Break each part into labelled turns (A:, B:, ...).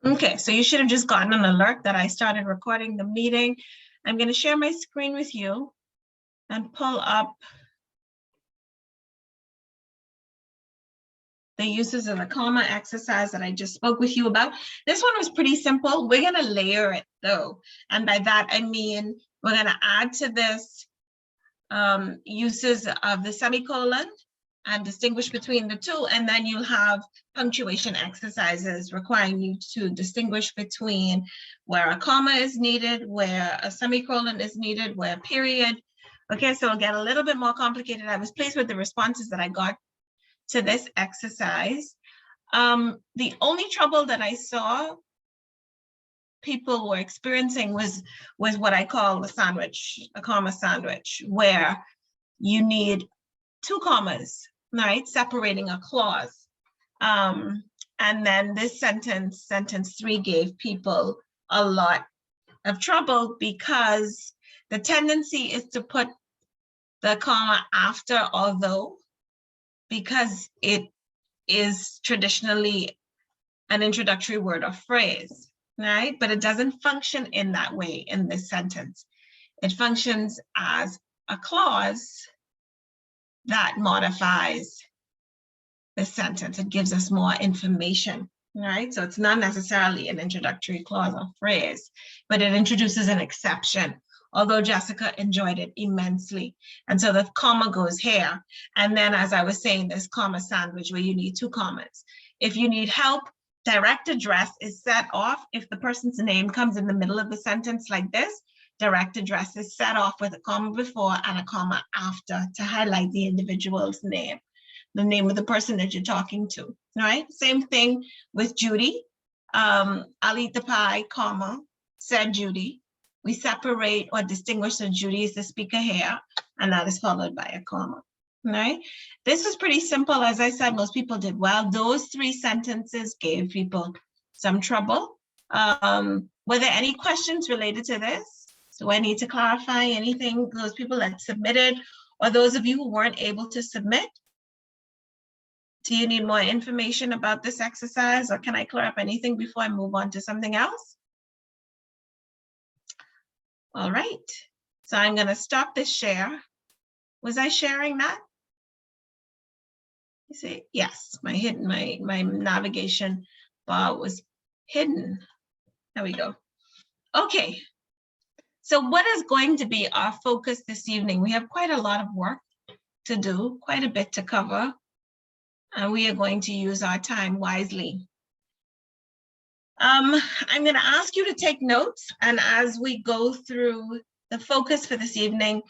A: Okay, so you should have just gotten an alert that I started recording the meeting. I'm going to share my screen with you and pull up the uses of the comma exercise that I just spoke with you about. This one was pretty simple. We're going to layer it though. And by that, I mean, we're going to add to this uses of the semicolon and distinguish between the two. And then you'll have punctuation exercises requiring you to distinguish between where a comma is needed, where a semicolon is needed, where a period. Okay, so it'll get a little bit more complicated. I was pleased with the responses that I got to this exercise. The only trouble that I saw people were experiencing was what I call the sandwich, a comma sandwich, where you need two commas, right, separating a clause. And then this sentence 3, gave people a lot of trouble because the tendency is to put the comma after although, because it is traditionally an introductory word or phrase, right? But it doesn't function in that way in this sentence. It functions as a clause that modifies the sentence. It gives us more information, right? So it's not necessarily an introductory clause or phrase, but it introduces an exception. Although Jessica enjoyed it immensely. And so the comma goes here. And then, as I was saying, this comma sandwich where you need two commas. If you need help, direct address is set off. If the person's name comes in the middle of the sentence like this, direct address is set off with a comma before and a comma after to highlight the individual's name, the name of the person that you're talking to, right? Same thing with Judy. I'll eat the pie, comma, said Judy. We separate or distinguish that Judy is the speaker here, and that is followed by a comma, right? This was pretty simple. As I said, most people did well. Those 3 sentences gave people some trouble. Were there any questions related to this? Do I need to clarify anything, those people that submitted, or those of you who weren't able to submit? Do you need more information about this exercise, or can I clear up anything before I move on to something else? All right, so I'm going to stop this share. Was I sharing that? You see, yes, my navigation bar was hidden. There we go. Okay, so what is going to be our focus this evening? We have quite a lot of work to do, quite a bit to cover, and we are going to use our time wisely. I'm going to ask you to take notes, and as we go through the focus for this evening,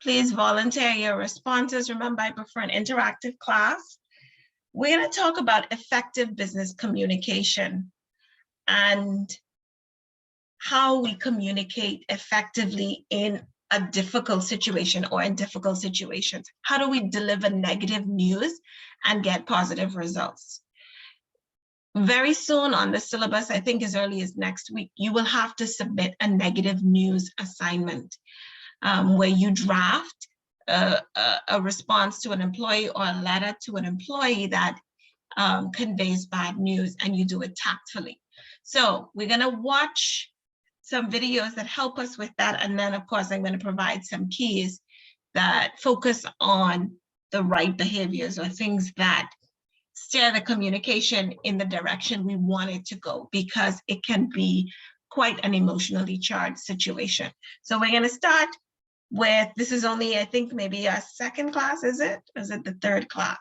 A: please volunteer your responses. Remember, I prefer an interactive class. We're going to talk about effective business communication and how we communicate effectively in a difficult situation or in difficult situations. How do we deliver negative news and get positive results? Very soon on the syllabus, I think as early as next week, you will have to submit a negative news assignment where you draft a response to an employee or a letter to an employee that conveys bad news, and you do it tactfully. So we're going to watch some videos that help us with that. And then, of course, I'm going to provide some keys that focus on the right behaviors or things that steer the communication in the direction we want it to go, because it can be quite an emotionally charged situation. So we're going to start with, this is only, I think, maybe a second class, is it? Or is it the third class?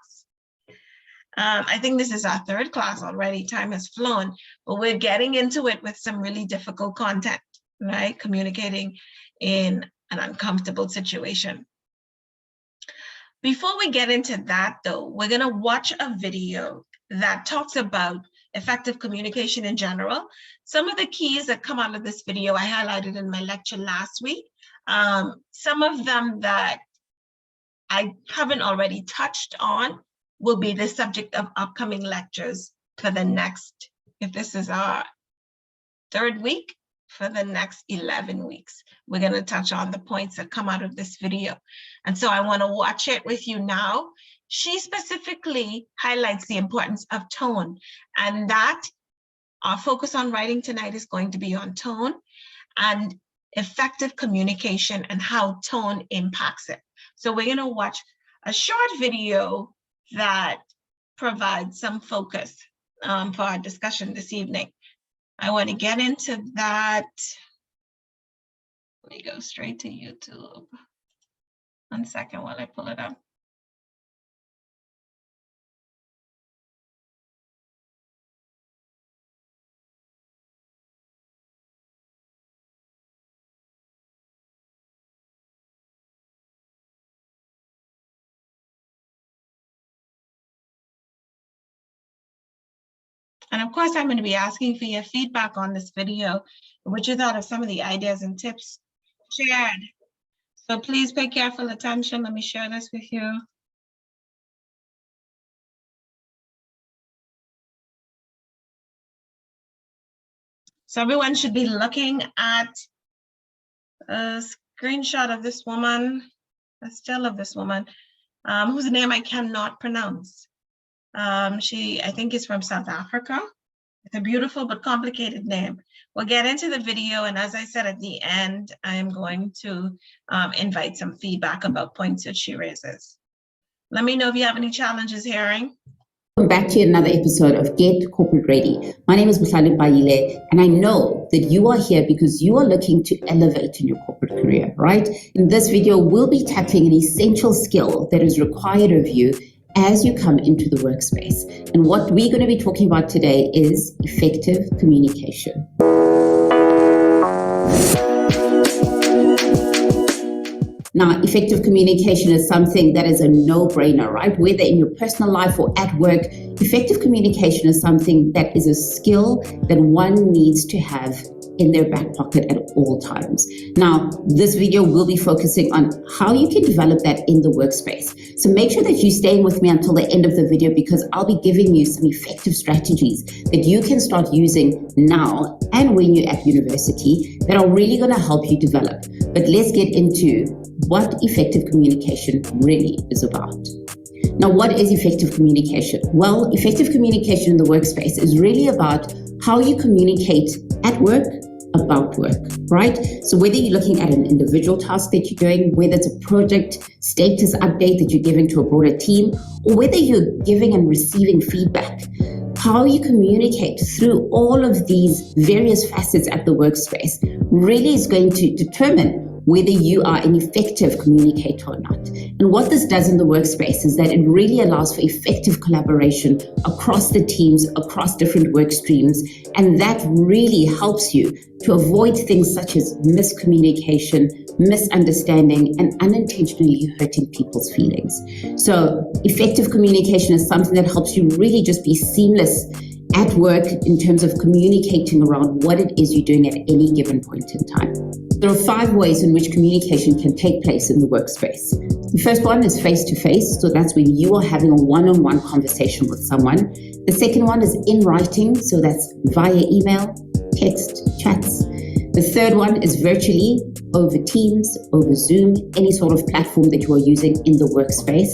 A: I think this is our third class already. Time has flown, but we're getting into it with some really difficult content, right? Communicating in an uncomfortable situation. Before we get into that, though, we're going to watch a video that talks about effective communication in general. Some of the keys that come out of this video I highlighted in my lecture last week. Some of them that I haven't already touched on will be the subject of upcoming lectures for the next, if this is our 3rd week, for the next 11 weeks. We're going to touch on the points that come out of this video. And so I want to watch it with you now. She specifically highlights the importance of tone, and that Our focus on writing tonight is going to be on tone and effective communication and how tone impacts it. So we're going to watch a short video that provides some focus for our discussion this evening. I want to get into that. Let me go straight to YouTube. 1 second while I pull it up. And of course, I'm going to be asking for your feedback on this video, what you thought of some of the ideas and tips shared. So please pay careful attention. Let me share this with you. So everyone should be looking at a screenshot of this woman, a still of this woman, whose name I cannot pronounce. She, I think, is from South Africa. It's a beautiful but complicated name. We'll get into the video, and as I said at the end, I am going to invite some feedback about points that she raises. Let me know if you have any challenges hearing.
B: Welcome back to another episode of Get Corporate Ready. My name is Buhlali Bayile, and I know that you are here because you are looking to elevate in your corporate career, right? In this video, we'll be tackling an essential skill that is required of you as you come into the workspace. And what we're going to be talking about today is effective communication. Now, effective communication is something that is a no-brainer, right? Whether in your personal life or at work, effective communication is something that is a skill that one needs to have in their back pocket at all times. Now, this video will be focusing on how you can develop that in the workspace. So make sure that you're staying with me until the end of the video, because I'll be giving you some effective strategies that you can start using now and when you're at university that are really going to help you develop. But let's get into what effective communication really is about. Now, what is effective communication? Well, effective communication in the workspace is really about how you communicate at work about work, right? So whether you're looking at an individual task that you're doing, whether it's a project status update that you're giving to a broader team, or whether you're giving and receiving feedback, how you communicate through all of these various facets at the workspace really is going to determine whether you are an effective communicator or not. And what this does in the workspace is that it really allows for effective collaboration across the teams, across different work streams, and that really helps you to avoid things such as miscommunication, misunderstanding, and unintentionally hurting people's feelings. So effective communication is something that helps you really just be seamless at work in terms of communicating around what it is you're doing at any given point in time. There are 5 ways in which communication can take place in the workspace. The first one is face-to-face, so that's when you are having a one-on-one conversation with someone. The second one is in writing, so that's via email, text, chats. The third one is virtually, over Teams, over Zoom, any sort of platform that you are using in the workspace.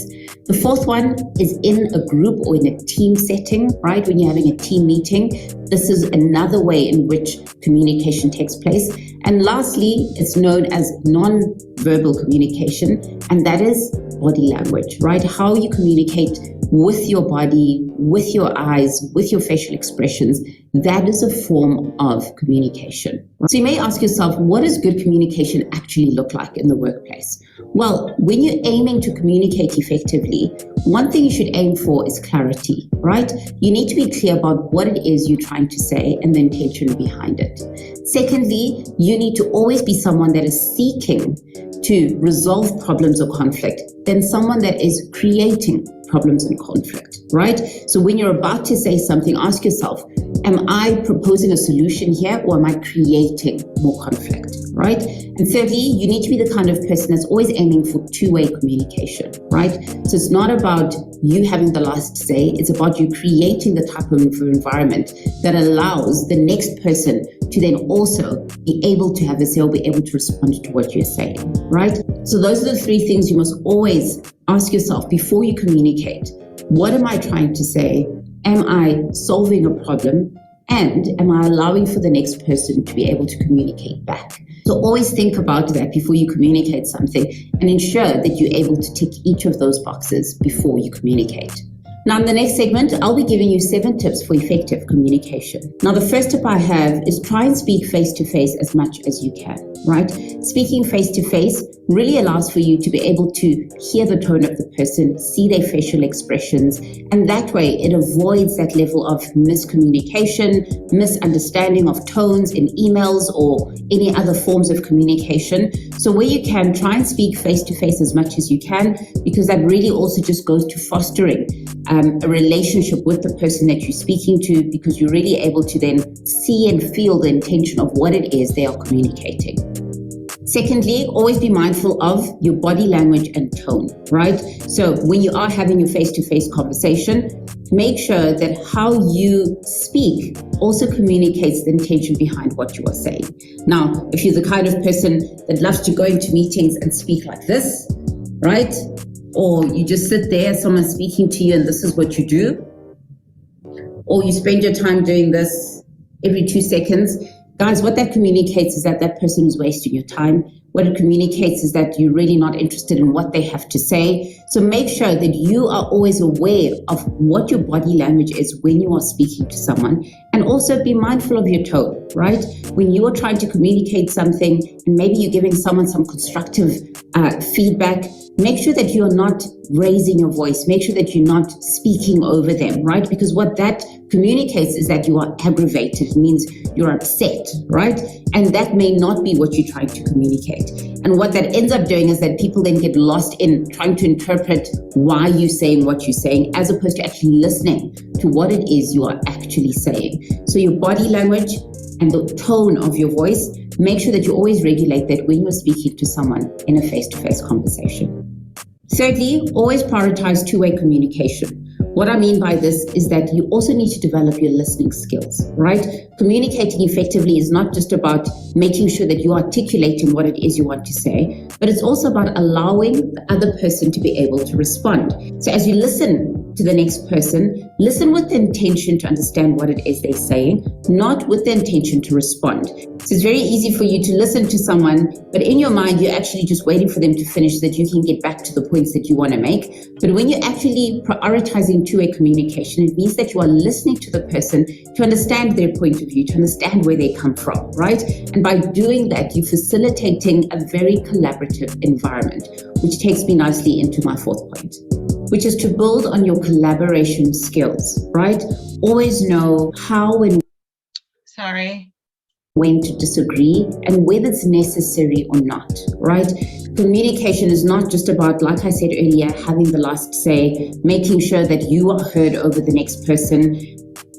B: The fourth one is in a group or in a team setting, right? When you're having a team meeting, this is another way in which communication takes place. And lastly, it's known as non-verbal communication, and that is body language, right? How you communicate with your body, with your eyes, with your facial expressions. That is a form of communication. So you may ask yourself, what does good communication actually look like in the workplace? Well, when you're aiming to communicate effectively, one thing you should aim for is clarity, right? You need to be clear about what it is you're trying to say and the intention behind it. Secondly, you need to always be someone that is seeking to resolve problems or conflict than someone that is creating problems and conflict, right? So when you're about to say something, ask yourself, am I proposing a solution here or am I creating more conflict, right? And thirdly, you need to be the kind of person that's always aiming for two-way communication, right? So it's not about you having the last say, it's about you creating the type of environment that allows the next person to then also be able to have a say or be able to respond to what you're saying, right? So those are the 3 things you must always ask yourself before you communicate. What am I trying to say? Am I solving a problem? And am I allowing for the next person to be able to communicate back? So always think about that before you communicate something and ensure that you're able to tick each of those boxes before you communicate. Now, in the next segment, I'll be giving you 7 tips for effective communication. Now, the first tip I have is try and speak face-to-face as much as you can, right? Speaking face-to-face really allows for you to be able to hear the tone of the person, see their facial expressions, and that way it avoids that level of miscommunication, misunderstanding of tones in emails or any other forms of communication. So where you can, try and speak face-to-face as much as you can, because that really also just goes to fostering a relationship with the person that you're speaking to, because you're really able to then see and feel the intention of what it is they are communicating. Secondly, always be mindful of your body language and tone, right? So when you are having your face-to-face conversation, make sure that how you speak also communicates the intention behind what you are saying. Now, if you're the kind of person that loves to go into meetings and speak like this, right? Or you just sit there, someone's speaking to you and this is what you do, or you spend your time doing this every 2 seconds. Guys, what that communicates is that that person is wasting your time. What it communicates is that you're really not interested in what they have to say. So make sure that you are always aware of what your body language is when you are speaking to someone, and also be mindful of your tone, right? When you are trying to communicate something and maybe you're giving someone some constructive feedback, make sure that you're not raising your voice. Make sure that you're not speaking over them, right? Because what that communicates is that you are aggravated. It means you're upset, right? And that may not be what you're trying to communicate. And what that ends up doing is that people then get lost in trying to interpret why you're saying what you're saying, as opposed to actually listening to what it is you are actually saying. So your body language and the tone of your voice, make sure that you always regulate that when you're speaking to someone in a face-to-face conversation. Thirdly, always prioritize two-way communication. What I mean by this is that you also need to develop your listening skills, right? Communicating effectively is not just about making sure that you're articulating what it is you want to say, but it's also about allowing the other person to be able to respond. So as you listen to the next person, listen with the intention to understand what it is they're saying, not with the intention to respond. So it's very easy for you to listen to someone, but in your mind, you're actually just waiting for them to finish so that you can get back to the points that you want to make. But when you're actually prioritizing two-way communication, it means that you are listening to the person to understand their point of view, to understand where they come from, right? And by doing that, you're facilitating a very collaborative environment, which takes me nicely into my fourth point, which is to build on your collaboration skills, right? Always know how and when to disagree and whether it's necessary or not, right? Communication is not just about, like I said earlier, having the last say, making sure that you are heard over the next person.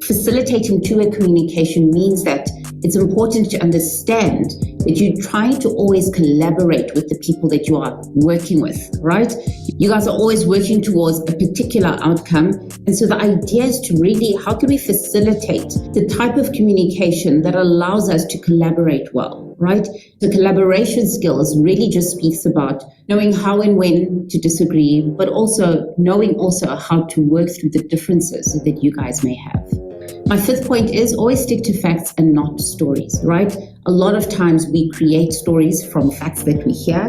B: Facilitating two-way communication means that it's important to understand that you're trying to always collaborate with the people that you are working with, right? You guys are always working towards a particular outcome. And so the idea is to really, how can we facilitate the type of communication that allows us to collaborate well, right? The collaboration skills really just speaks about knowing how and when to disagree, but also knowing also how to work through the differences that you guys may have. My fifth point is always stick to facts and not stories, right? A lot of times we create stories from facts that we hear,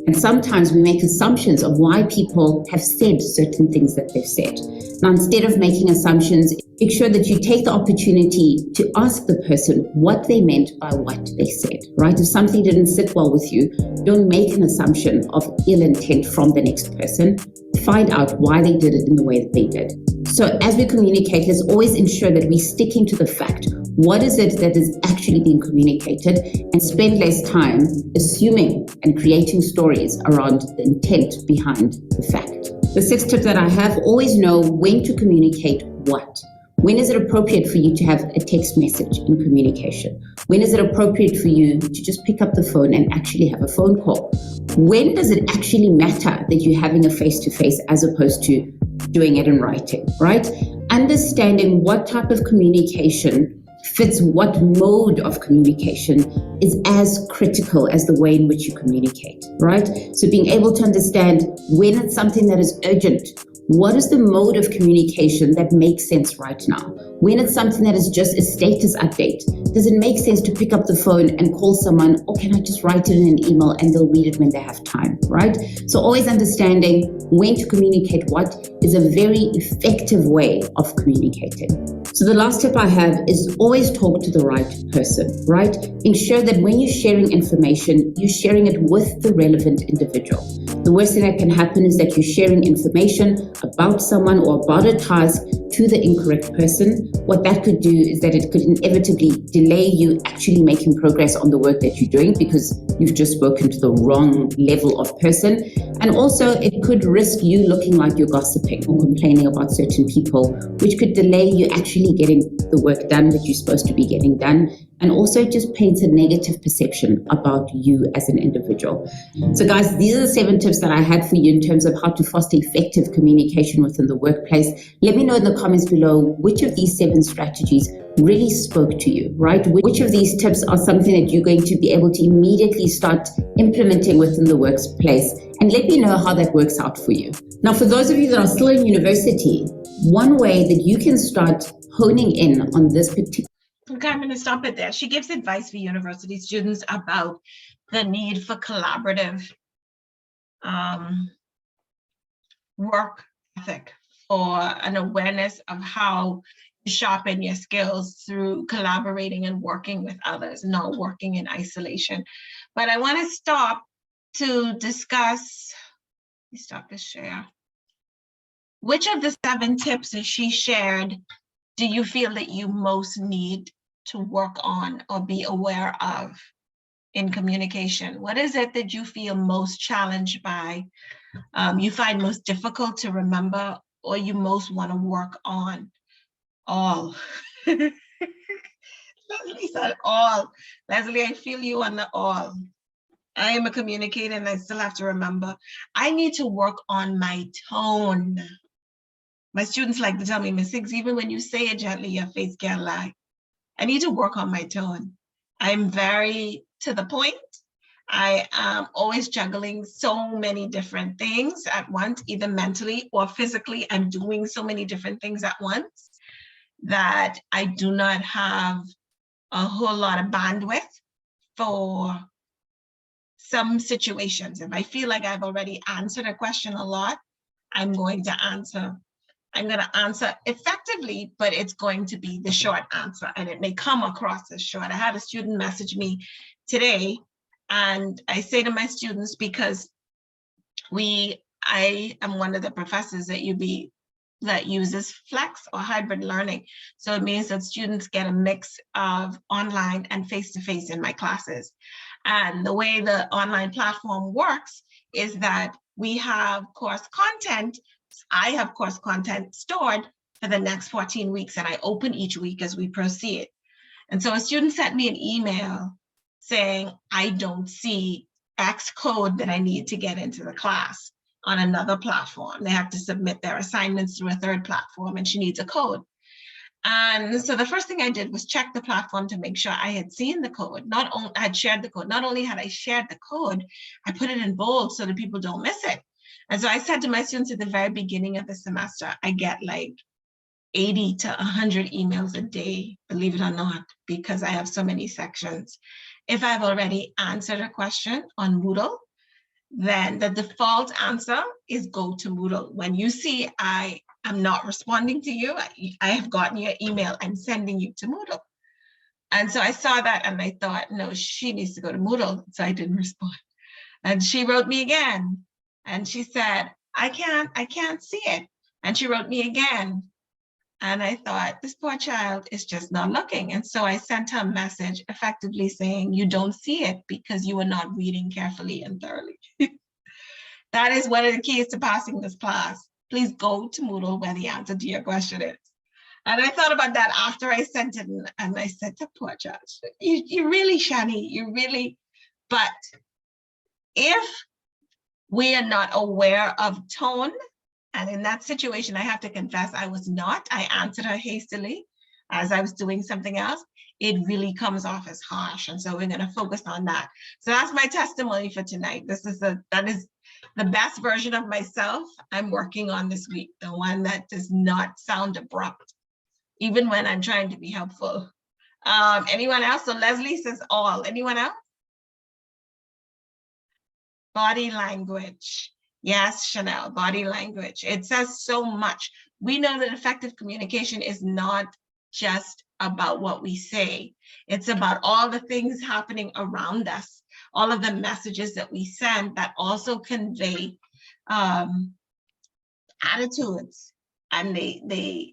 B: and sometimes we make assumptions of why people have said certain things that they've said. Now, instead of making assumptions, make sure that you take the opportunity to ask the person what they meant by what they said, right? If something didn't sit well with you, don't make an assumption of ill intent from the next person. Find out why they did it in the way that they did. So as we communicate, let's always ensure that we're sticking to the fact. What is it that is actually being communicated, and spend less time assuming and creating stories around the intent behind the fact. The sixth tip that I have, always know when to communicate what. When is it appropriate for you to have a text message in communication? When is it appropriate for you to just pick up the phone and actually have a phone call? When does it actually matter that you're having a face-to-face as opposed to doing it in writing, right? Understanding what type of communication fits what mode of communication is as critical as the way in which you communicate, right? So being able to understand when it's something that is urgent, what is the mode of communication that makes sense right now? When it's something that is just a status update, does it make sense to pick up the phone and call someone, or can I just write it in an email and they'll read it when they have time, right? So always understanding when to communicate what is a very effective way of communicating. So the last tip I have is always talk to the right person, right? Ensure that when you're sharing information, you're sharing it with the relevant individual. The worst thing that can happen is that you're sharing information about someone or about a task to the incorrect person. What that could do is that it could inevitably delay you actually making progress on the work that you're doing because you've just spoken to the wrong level of person. And also it could risk you looking like you're gossiping or complaining about certain people, which could delay you actually getting the work done that you're supposed to be getting done. And also just paints a negative perception about you as an individual. So guys, these are the 7 tips that I had for you in terms of how to foster effective communication within the workplace. Let me know in the comments below which of these 7 strategies really spoke to you, right? Which of these tips are something that you're going to be able to immediately start implementing within the workplace, and let me know how that works out for you. Now, for those of you that are still in university, one way that you can start honing in on this particular...
A: Okay, I'm going to stop it there. She gives advice for university students about the need for collaborative work ethic, or an awareness of how you sharpen your skills through collaborating and working with others, not working in isolation. But I want to stop to discuss, let me stop this share. Which of the 7 tips that she shared do you feel that you most need to work on or be aware of in communication? What is it that you feel most challenged by, you find most difficult to remember, or you most want to work on? All. Leslie said all. Leslie, I feel you on the all. I am a communicator and I still have to remember. I need to work on my tone. My students like to tell me, Miss Higgs, even when you say it gently, your face can't lie. I need to work on my tone. I'm very to the point. I am always juggling so many different things at once, either mentally or physically. I'm doing so many different things at once that I do not have a whole lot of bandwidth for some situations. If I feel like I've already answered a question a lot, I'm going to answer effectively, but it's going to be the short answer, and it may come across as short. I had a student message me today, and I say to my students, because I am one of the professors at UB that uses flex or hybrid learning. So it means that students get a mix of online and face-to-face in my classes. And the way the online platform works is that we have course content. I have course content stored for the next 14 weeks, and I open each week as we proceed. And so a student sent me an email saying, I don't see X code that I need to get into the class on another platform. They have to submit their assignments through a third platform, and she needs a code. And so the first thing I did was check the platform to make sure I had seen the code. Not only I had shared the code, not only had I shared the code, I put it in bold so that people don't miss it. And so I said to my students at the very beginning of the semester, I get like 80 to 100 emails a day, believe it or not, because I have so many sections. If I've already answered a question on Moodle, then the default answer is go to Moodle. When you see I am not responding to you, I have gotten your email, I'm sending you to Moodle. And so I saw that and I thought, no, she needs to go to Moodle. So I didn't respond. And she wrote me again. And she said, I can't see it. And she wrote me again. And I thought, this poor child is just not looking. And so I sent her a message effectively saying, you don't see it because you are not reading carefully and thoroughly. That is one of the keys to passing this class. Please go to Moodle where the answer to your question is. And I thought about that after I sent it, and I said to poor child, you really, Shani, you really, but if we are not aware of tone, and in that situation, I have to confess I was not. I answered her hastily. as I was doing something else, it really comes off as harsh. And so we're going to focus on that. So that's my testimony for tonight. That is the best version of myself I'm working on this week, the one that does not sound abrupt, even when I'm trying to be helpful. Anyone else? So Leslie says all. Anyone else? Body language. Yes, Chanel, body language. It says so much. We know that effective communication is not just about what we say. It's about all the things happening around us, all of the messages that we send that also convey attitudes, and they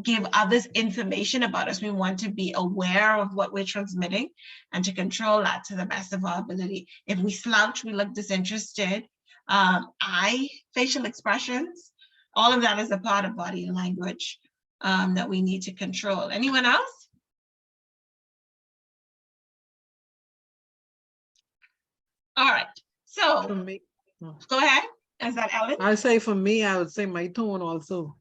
A: give others information about us. We want to be aware of what we're transmitting and to control that to the best of our ability. If we slouch, we look disinterested. Facial expressions, all of that is a part of body language that we need to control. Anyone else? All right, so
C: For me,
A: go ahead. Is that Ellen?
C: I'll say for me, I would say my tone also.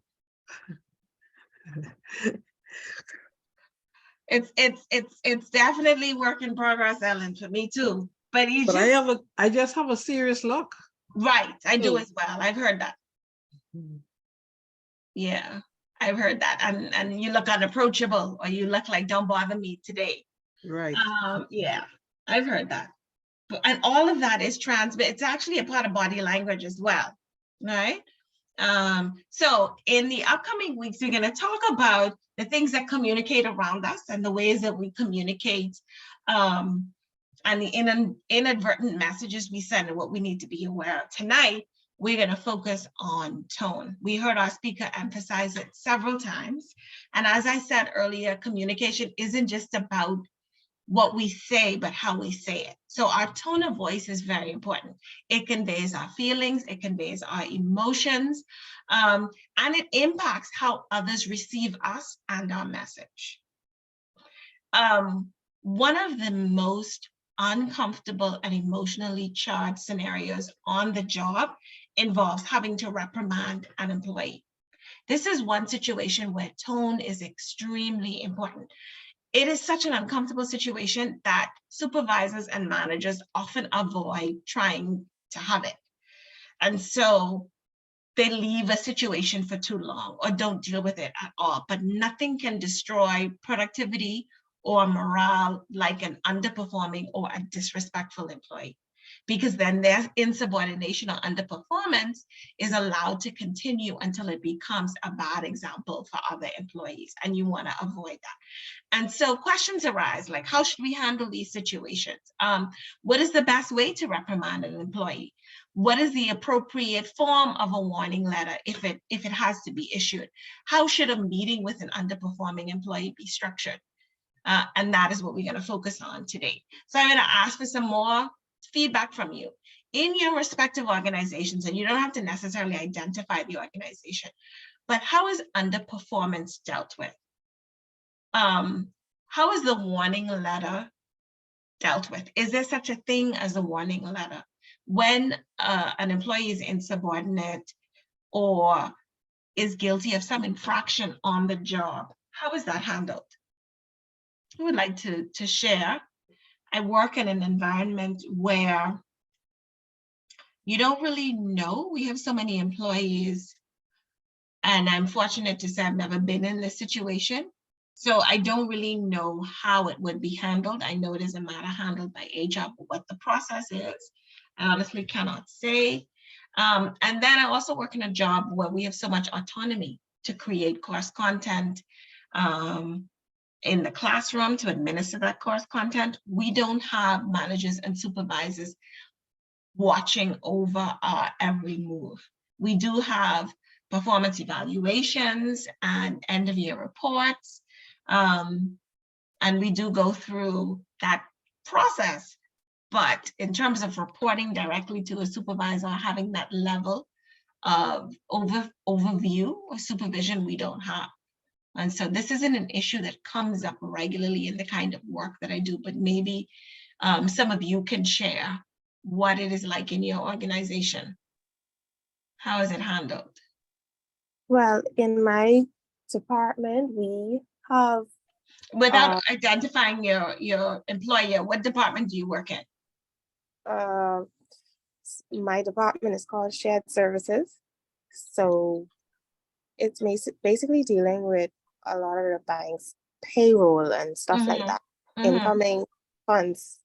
A: It's definitely work in progress, Ellen, for me too. But
C: I just have a serious look.
A: Right, I do as well. I've heard that. Yeah, I've heard that. And you look unapproachable, or you look like don't bother me today.
C: Right.
A: Yeah, I've heard that. And all of that is transmit. It's actually a part of body language as well, right? So in the upcoming weeks, we're going to talk about the things that communicate around us and the ways that we communicate, and the inadvertent messages we send and what we need to be aware of. Tonight, we're going to focus on tone. We heard our speaker emphasize it several times. And as I said earlier, communication isn't just about what we say, but how we say it. So our tone of voice is very important. It conveys our feelings, it conveys our emotions, and it impacts how others receive us and our message. One of the most uncomfortable and emotionally charged scenarios on the job involves having to reprimand an employee. This is one situation where tone is extremely important. It is such an uncomfortable situation that supervisors and managers often avoid trying to have it. And so they leave a situation for too long or don't deal with it at all. But nothing can destroy productivity or morale like an underperforming or a disrespectful employee, because then their insubordination or underperformance is allowed to continue until it becomes a bad example for other employees, and you want to avoid that. And so questions arise like, how should we handle these situations? What is the best way to reprimand an employee? What is the appropriate form of a warning letter if it has to be issued? How should a meeting with an underperforming employee be structured? And that is what we're going to focus on today. So I'm going to ask for some more feedback from you in your respective organizations, and you don't have to necessarily identify the organization, but how is underperformance dealt with? How is the warning letter dealt with? Is there such a thing as a warning letter? When an employee is insubordinate or is guilty of some infraction on the job, how is that handled? I would like to share. I work in an environment where you don't really know. We have so many employees, and I'm fortunate to say I've never been in this situation. So I don't really know how it would be handled. I know it is a matter handled by HR, but what the process is, I honestly cannot say. And then I also work in a job where we have so much autonomy to create course content, in the classroom to administer that course content. We don't have managers and supervisors watching over our every move. We do have performance evaluations and end of year reports. And we do go through that process. But in terms of reporting directly to a supervisor, having that level of overview or supervision, we don't have. And so this isn't an issue that comes up regularly in the kind of work that I do, but maybe some of you can share what it is like in your organization. How is it handled?
D: Well, in my department, we have
A: Without identifying your employer, what department do you work in?
D: my department is called Shared Services. So it's basically dealing with a lot of the bank's payroll and stuff like that, incoming funds.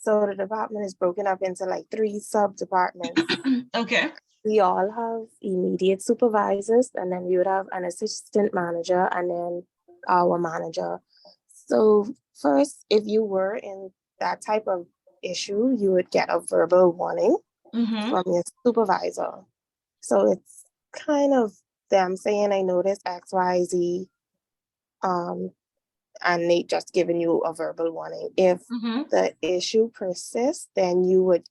D: So the department is broken up into like 3 sub-departments.
A: Okay.
D: We all have immediate supervisors, and then we would have an assistant manager and then our manager. So first, if you were in that type of issue, you would get a verbal warning from your supervisor. So it's kind of them saying, I noticed X, Y, Z, and they just giving you a verbal warning. If the issue persists, then you would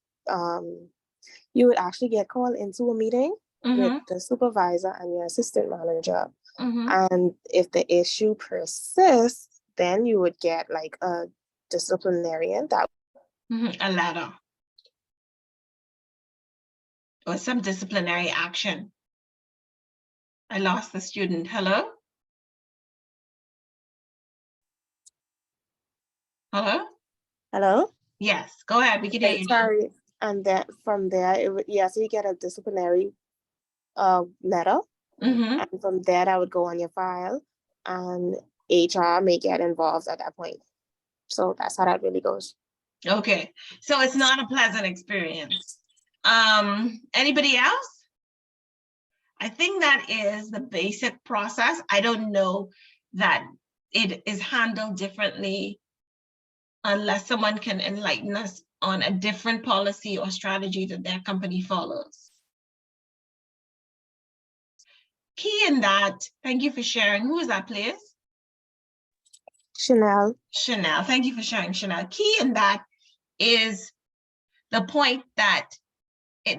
D: actually get called into a meeting with the supervisor and your assistant manager. And if the issue persists, then you would get like a disciplinarian that
A: a letter or some disciplinary action. I lost the student. Hello? Hello?
D: Hello?
A: Yes, go ahead. We can hear you now.
D: Sorry. And then from there, it would, so you get a disciplinary letter. And from there, that would go on your file, and HR may get involved at that point. So that's how that really goes.
A: Okay, so it's not a pleasant experience. Anybody else? I think that is the basic process. I don't know that it is handled differently unless someone can enlighten us on a different policy or strategy that their company follows. Key in that, thank you for sharing. Who is that, please?
D: Chanel.
A: Chanel, thank you for sharing, Chanel. Key in that is the point that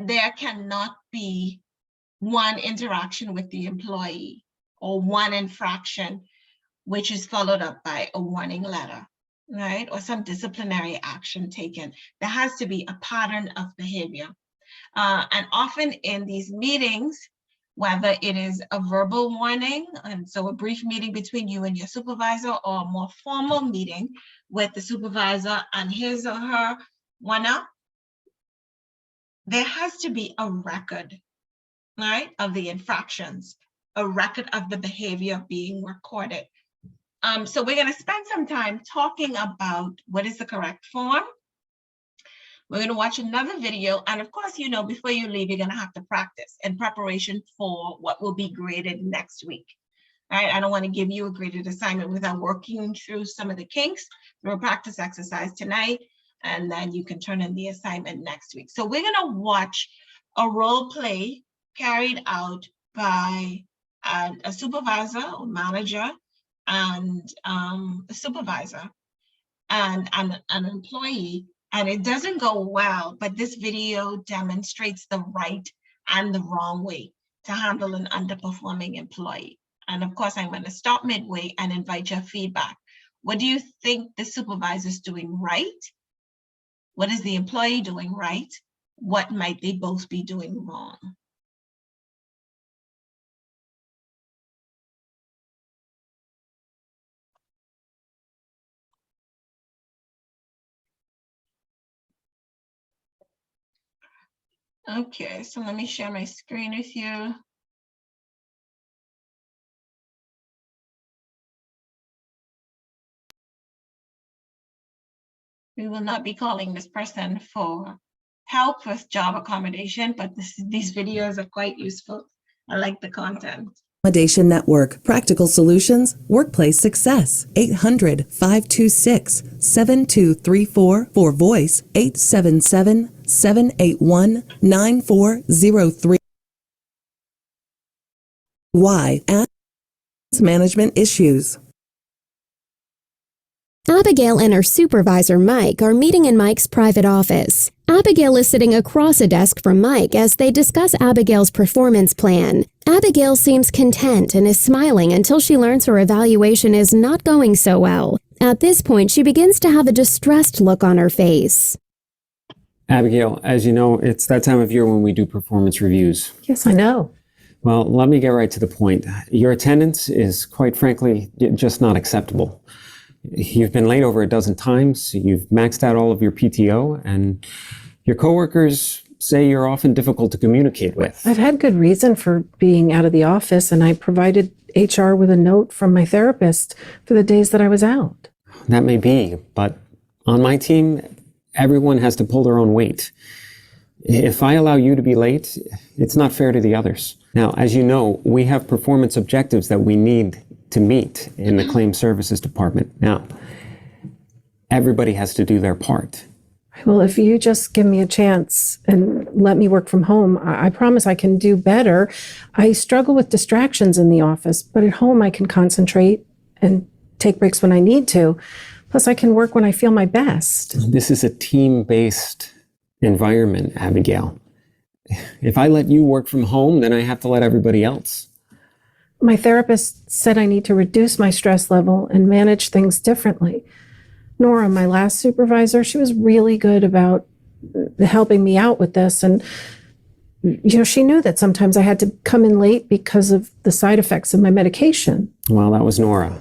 A: there cannot be one interaction with the employee or one infraction, which is followed up by a warning letter, right? Or some disciplinary action taken. There has to be a pattern of behavior. And often in these meetings, whether it is a verbal warning, and so a brief meeting between you and your supervisor, or a more formal meeting with the supervisor and his or her one-up, there has to be a record, right, of the infractions, a record of the behavior being recorded. So we're going to spend some time talking about what is the correct form. We're going to watch another video. And of course, you know, before you leave, you're going to have to practice in preparation for what will be graded next week. All right, I don't want to give you a graded assignment without working through some of the kinks through a practice exercise tonight, and then you can turn in the assignment next week. So we're going to watch a role play carried out by a supervisor or manager and a supervisor and an employee. And it doesn't go well, but this video demonstrates the right and the wrong way to handle an underperforming employee. And of course, I'm going to stop midway and invite your feedback. What do you think the supervisor is doing right? What is the employee doing right? What might they both be doing wrong? Okay, so let me share my screen with you. We will not be calling this person for help with job accommodation, but these videos are quite useful. I like the content.
E: Accommodation Network, practical solutions, workplace success. 800-526-7234 for voice 877-781-9403. Why? Ask management issues.
F: Abigail and her supervisor, Mike, are meeting in Mike's private office. Abigail is sitting across a desk from Mike as they discuss Abigail's performance plan. Abigail seems content and is smiling until she learns her evaluation is not going so well. At this point, she begins to have a distressed look on her face.
G: Abigail, as you know, it's that time of year when we do performance reviews.
H: Yes, I know.
G: Well, let me get right to the point. Your attendance is, quite frankly, just not acceptable. You've been late over a dozen times, you've maxed out all of your PTO, and your coworkers say you're often difficult to communicate with.
H: I've had good reason for being out of the office, and I provided HR with a note from my therapist for the days that I was out.
G: That may be, but on my team, everyone has to pull their own weight. If I allow you to be late, it's not fair to the others. Now, as you know, we have performance objectives that we need to meet in the claim services department. Now, everybody has to do their part.
H: Well, if you just give me a chance and let me work from home, I promise I can do better. I struggle with distractions in the office, but at home I can concentrate and take breaks when I need to. Plus, I can work when I feel my best.
G: This is a team-based environment, Abigail. If I let you work from home, then I have to let everybody else.
H: My therapist said I need to reduce my stress level and manage things differently. Nora, my last supervisor, she was really good about helping me out with this. And, she knew that sometimes I had to come in late because of the side effects of my medication.
G: Well, that was Nora.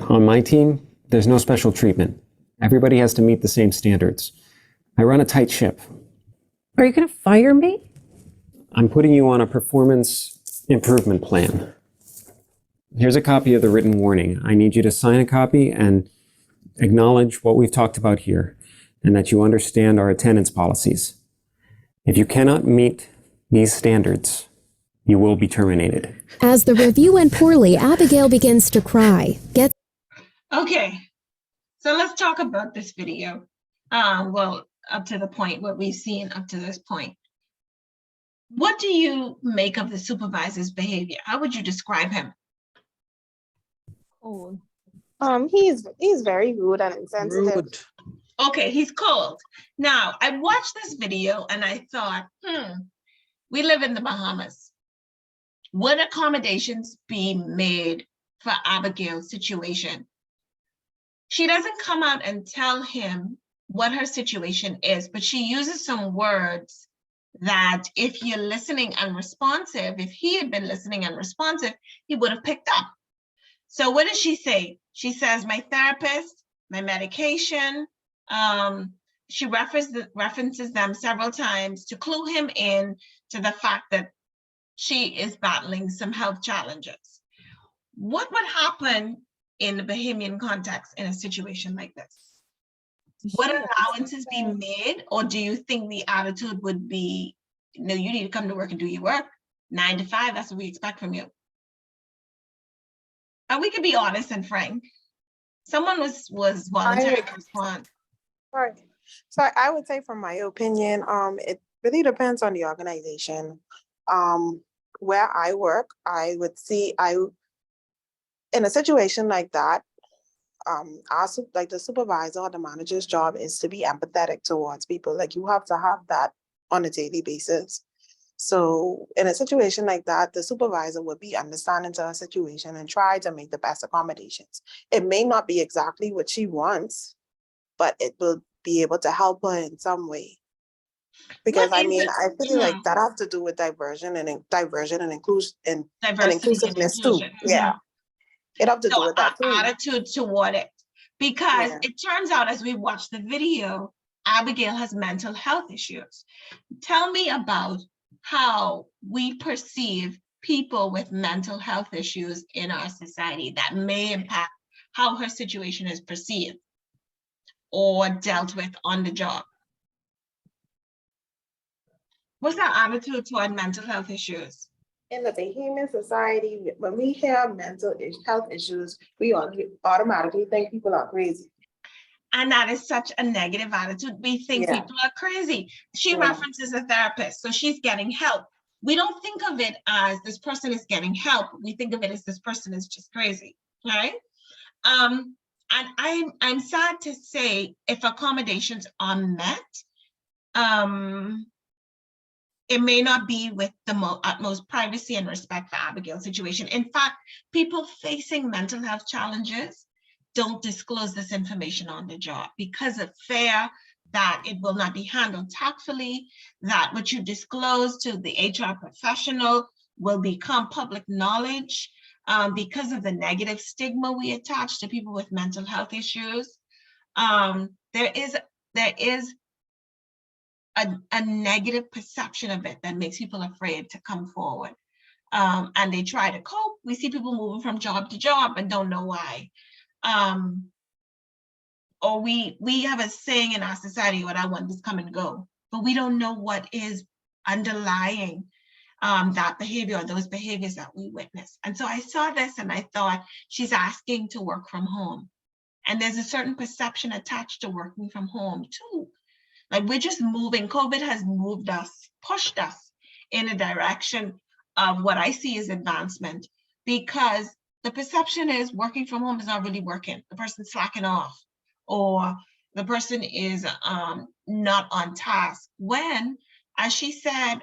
G: On my team, there's no special treatment. Everybody has to meet the same standards. I run a tight ship.
H: Are you going to fire me?
G: I'm putting you on a performance improvement plan. Here's a copy of the written warning. I need you to sign a copy and acknowledge what we've talked about here and that you understand our attendance policies. If you cannot meet these standards, you will be terminated.
F: As the review went poorly, Abigail begins to cry.
A: Okay, so let's talk about this video. Well, up to the point, what we've seen up to this point. What do you make of the supervisor's behavior? How would you describe him?
D: Oh. He's very rude and insensitive.
C: Rude.
A: Okay, he's cold. Now, I watched this video and I thought, we live in the Bahamas. Would accommodations be made for Abigail's situation? She doesn't come out and tell him what her situation is, but she uses some words that if you're listening and responsive, if he had been listening and responsive, he would have picked up. So what does she say? She says, my therapist, my medication. She references them several times to clue him in to the fact that she is battling some health challenges. What would happen in the Bahamian context in a situation like this? Would allowances be made, or do you think the attitude would be, no, you need to come to work and do your work, 9 to 5, that's what we expect from you? And we could be honest and frank. Someone was voluntary to respond.
D: Right. So I would say, from my opinion, it really depends on the organization. Where I work, I would see, in a situation like that, like the supervisor or the manager's job is to be empathetic towards people. Like, you have to have that on a daily basis. So in a situation like that, the supervisor would be understanding to her situation and try to make the best accommodations. It may not be exactly what she wants, but it will be able to help her in some way. Because I feel like that has to do with diversion and inclusiveness too. Yeah. It have to do with that too.
A: Attitude toward it. Because it turns out, as we watch the video, Abigail has mental health issues. Tell me about how we perceive people with mental health issues in our society that may impact how her situation is perceived or dealt with on the job. What's our attitude toward mental health issues?
D: In the Bahamian society, when we hear mental health issues, we automatically think people are crazy.
A: And that is such a negative attitude. We think people are crazy. She references a therapist, so she's getting help. We don't think of it as this person is getting help. We think of it as this person is just crazy, right? And I'm sad to say, if accommodations are met, it may not be with the utmost privacy and respect for Abigail's situation. In fact, people facing mental health challenges don't disclose this information on the job because it's fear that it will not be handled tactfully, that what you disclose to the HR professional will become public knowledge because of the negative stigma we attach to people with mental health issues. There is a negative perception of it that makes people afraid to come forward. And they try to cope. We see people moving from job to job and don't know why. Or we have a saying in our society, what I want is come and go, but we don't know what is underlying that behavior or those behaviors that we witness. And so I saw this and I thought, she's asking to work from home. And there's a certain perception attached to working from home too. Like we're just moving, COVID has moved us, pushed us in a direction of what I see as advancement, because the perception is working from home is not really working. The person's slacking off, or the person is not on task. When, as she said,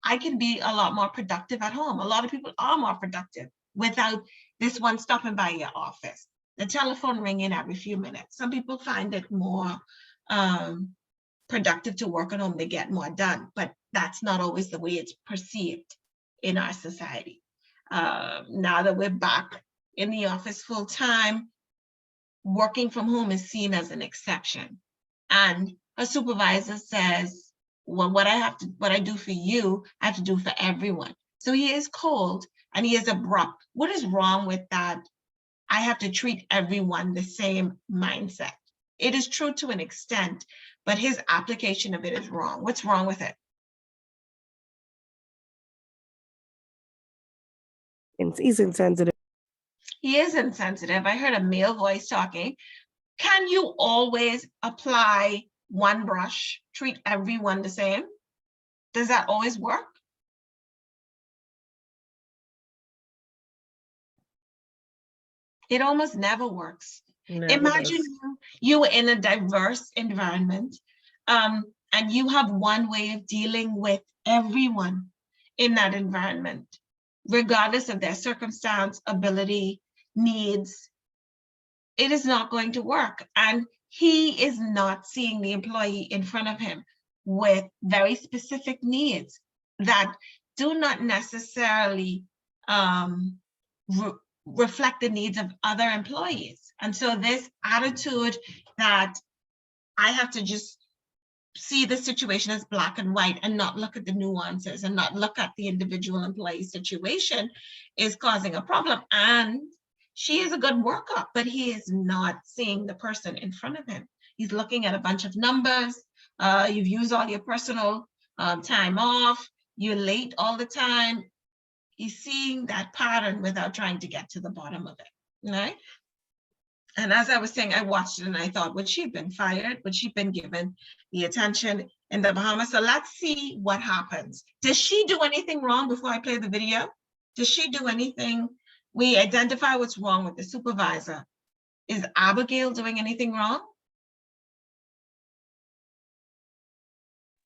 A: I can be a lot more productive at home. A lot of people are more productive without this one stopping by your office, the telephone ringing every few minutes. Some people find it more productive to work at home, they get more done, but that's not always the way it's perceived in our society. Now that we're back in the office full time, working from home is seen as an exception. And a supervisor says, well, what I do for you, I have to do for everyone. So he is cold and he is abrupt. What is wrong with that? I have to treat everyone the same mindset. It is true to an extent, but his application of it is wrong. What's wrong with it?
D: He's insensitive.
A: He is insensitive. I heard a male voice talking. Can you always apply one brush, treat everyone the same? Does that always work? It almost never works.
C: Never
A: Imagine
C: does.
A: you were in a diverse environment and you have one way of dealing with everyone in that environment, regardless of their circumstance, ability, needs. It is not going to work. And he is not seeing the employee in front of him with very specific needs that do not necessarily reflect the needs of other employees. And so this attitude that I have to just see the situation as black and white and not look at the nuances and not look at the individual employee situation is causing a problem. And she is a good worker, but he is not seeing the person in front of him. He's looking at a bunch of numbers. You've used all your personal time off. You're late all the time. He's seeing that pattern without trying to get to the bottom of it, right? And as I was saying, I watched it and I thought, would she have been fired? Would she have been given the attention in the Bahamas? So let's see what happens. Does she do anything wrong before I play the video? Does she do anything? We identify what's wrong with the supervisor. Is Abigail doing anything wrong?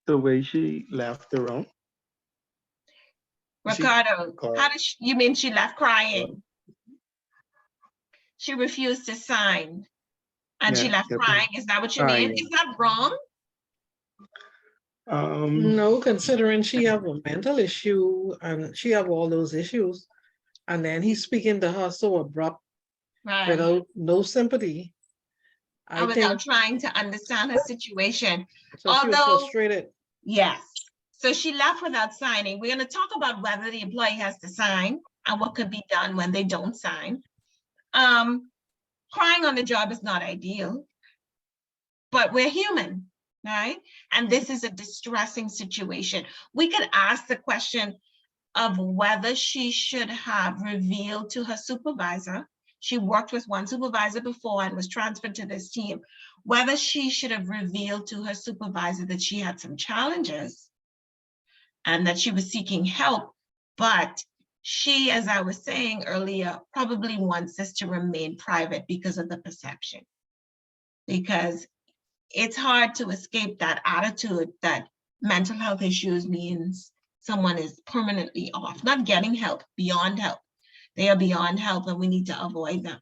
I: The way she left the room.
A: Ricardo, how does she, you mean she left crying? She refused to sign and she left crying. Is that what you mean? Is that wrong?
C: No, considering she have a mental issue and she have all those issues, and then he's speaking to her so abrupt,
A: Right.
C: without no sympathy.
A: And without trying to understand her situation.
C: So she was
A: Although,
C: frustrated.
A: yes. So she left without signing. We're going to talk about whether the employee has to sign and what could be done when they don't sign. Crying on the job is not ideal, but we're human, right? And this is a distressing situation. We could ask the question of whether she should have revealed to her supervisor. She worked with one supervisor before and was transferred to this team. Whether she should have revealed to her supervisor that she had some challenges and that she was seeking help, but she, as I was saying earlier, probably wants this to remain private because of the perception. Because it's hard to escape that attitude that mental health issues means someone is permanently off, not getting help, beyond help. They are beyond help and we need to avoid them.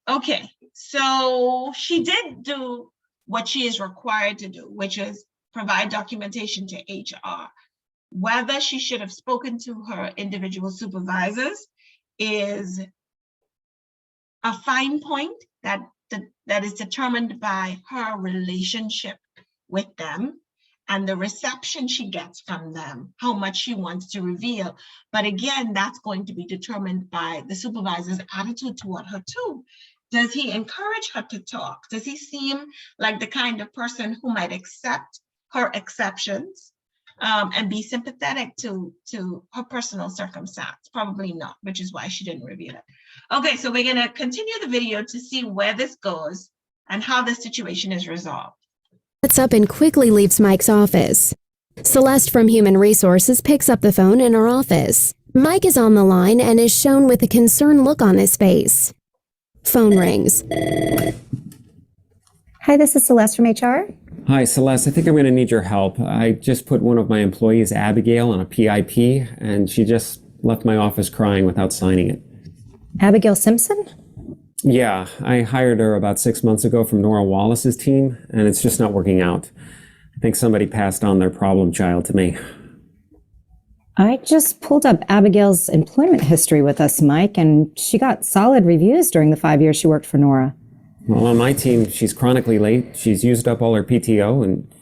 A: Okay, so she did do what she is required to do, which is provide documentation to HR. Whether she should have spoken to her individual supervisors is a fine point that is determined by her relationship with them and the reception she gets from them, how much she wants to reveal. But again, that's going to be determined by the supervisor's attitude toward her too. Does he encourage her to talk? Does he seem like the kind of person who might accept her exceptions and be sympathetic to her personal circumstance? Probably not, which is why she didn't reveal it. Okay, so we're gonna continue the video to see where this goes and how the situation is resolved.
F: Gets up and quickly leaves Mike's office. Celeste from Human Resources picks up the phone in her office. Mike is on the line and is shown with a concerned look on his face. Phone rings.
J: Hi, this is Celeste from HR.
G: Hi, Celeste. I think I'm going to need your help. I just put one of my employees, Abigail, on a PIP, and she just left my office crying without signing it.
J: Abigail Simpson?
G: Yeah, I hired her about 6 months ago from Nora Wallace's team, and it's just not working out. I think somebody passed on their problem child to me.
J: I just pulled up Abigail's employment history with us, Mike, and she got solid reviews during the 5 years she worked for Nora.
G: Well, on my team, she's chronically late. She's used up all her PTO, and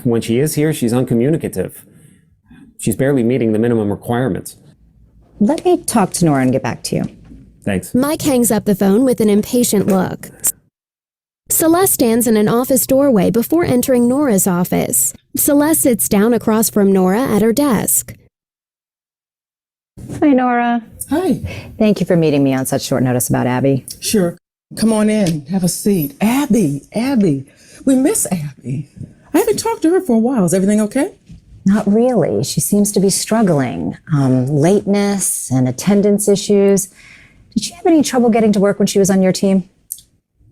G: when she is here, she's uncommunicative. She's barely meeting the minimum requirements.
J: Let me talk to Nora and get back to you.
G: Thanks.
F: Mike hangs up the phone with an impatient look. Celeste stands in an office doorway before entering Nora's office. Celeste sits down across from Nora at her desk.
J: Hi, Nora.
K: Hi.
J: Thank you for meeting me on such short notice about Abby.
K: Sure. Come on in. Have a seat. Abby. We miss Abby. I haven't talked to her for a while. Is everything okay?
J: Not really. She seems to be struggling. Lateness and attendance issues. Did she have any trouble getting to work when she was on your team?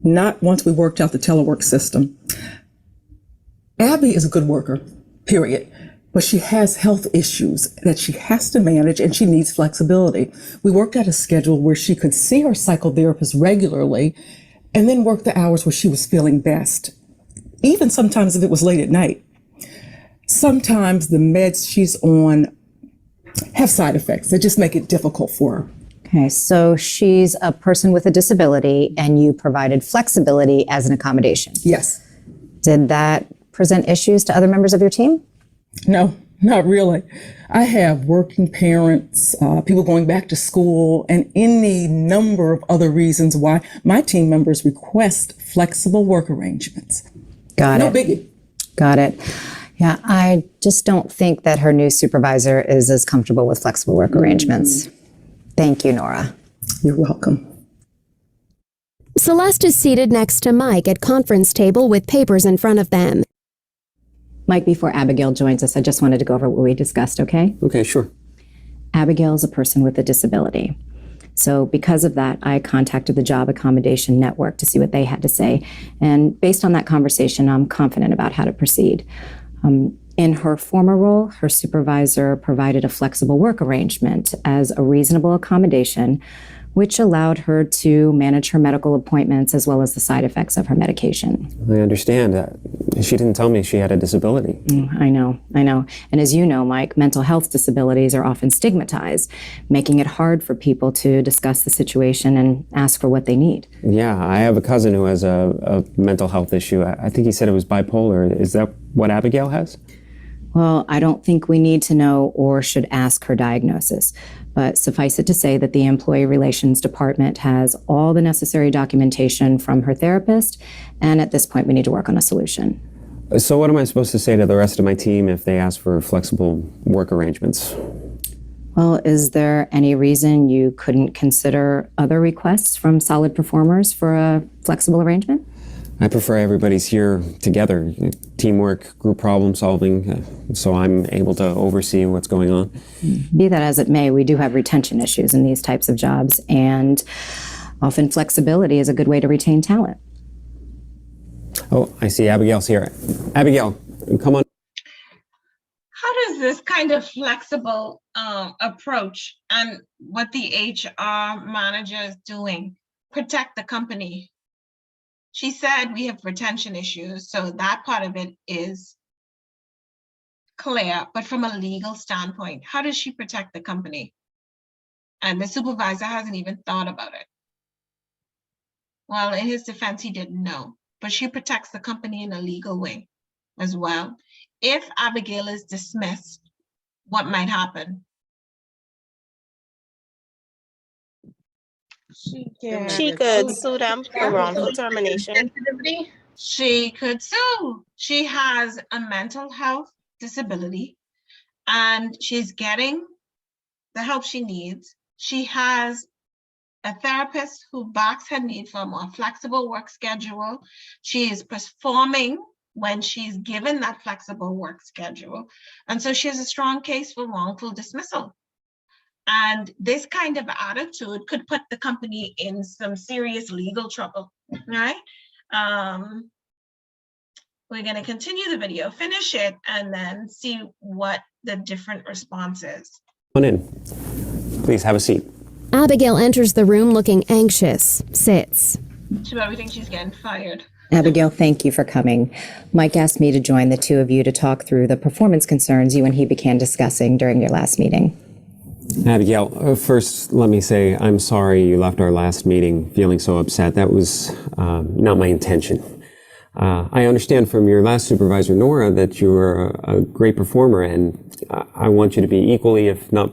K: Not once we worked out the telework system. Abby is a good worker, period. But she has health issues that she has to manage and she needs flexibility. We worked out a schedule where she could see her psychotherapist regularly and then work the hours where she was feeling best, even sometimes if it was late at night. Sometimes the meds she's on have side effects that just make it difficult for her.
J: Okay, so she's a person with a disability and you provided flexibility as an accommodation.
K: Yes.
J: Did that present issues to other members of your team?
K: No, not really. I have working parents, people going back to school, and any number of other reasons why my team members request flexible work arrangements.
J: Got
K: No
J: it.
K: biggie.
J: Got it. Yeah, I just don't think that her new supervisor is as comfortable with flexible work arrangements. Thank you, Nora.
K: You're welcome.
F: Celeste is seated next to Mike at conference table with papers in front of them.
J: Mike, before Abigail joins us, I just wanted to go over what we discussed, okay?
G: Okay, sure.
J: Abigail is a person with a disability. So because of that, I contacted the Job Accommodation Network to see what they had to say. And based on that conversation, I'm confident about how to proceed. In her former role, her supervisor provided a flexible work arrangement as a reasonable accommodation, which allowed her to manage her medical appointments as well as the side effects of her medication.
G: I understand. She didn't tell me she had a disability.
J: I know. And as you know, Mike, mental health disabilities are often stigmatized, making it hard for people to discuss the situation and ask for what they need.
G: Yeah, I have a cousin who has a mental health issue. I think he said it was bipolar. Is that what Abigail has?
J: Well, I don't think we need to know or should ask her diagnosis, but suffice it to say that the Employee Relations Department has all the necessary documentation from her therapist, and at this point we need to work on a solution.
G: So what am I supposed to say to the rest of my team if they ask for flexible work arrangements?
J: Well, is there any reason you couldn't consider other requests from solid performers for a flexible arrangement?
G: I prefer everybody's here together, teamwork, group problem solving, so I'm able to oversee what's going on.
J: Be that as it may, we do have retention issues in these types of jobs, and often flexibility is a good way to retain talent.
G: Oh, I see Abigail's here. Abigail, come on.
A: How does this kind of flexible approach and what the HR manager is doing protect the company? She said we have retention issues, so that part of it is clear, but from a legal standpoint, how does she protect the company? And the supervisor hasn't even thought about it. Well, in his defense, he didn't know, but she protects the company in a legal way as well. If Abigail is dismissed, what might happen?
D: She could sue them for wrongful termination.
A: She could sue. She has a mental health disability and she's getting the help she needs. She has a therapist who backs her need for a more flexible work schedule. She is performing when she's given that flexible work schedule. And so she has a strong case for wrongful dismissal. And this kind of attitude could put the company in some serious legal trouble, right? We're going to continue the video, finish it, and then see what the different response is.
G: Come on in. Please have a seat.
F: Abigail enters the room looking anxious, sits.
A: She probably thinks she's getting fired.
J: Abigail, thank you for coming. Mike asked me to join the two of you to talk through the performance concerns you and he began discussing during your last meeting.
G: Abigail, first, let me say I'm sorry you left our last meeting feeling so upset. That was not my intention. I understand from your last supervisor, Nora, that you were a great performer, and I want you to be equally, if not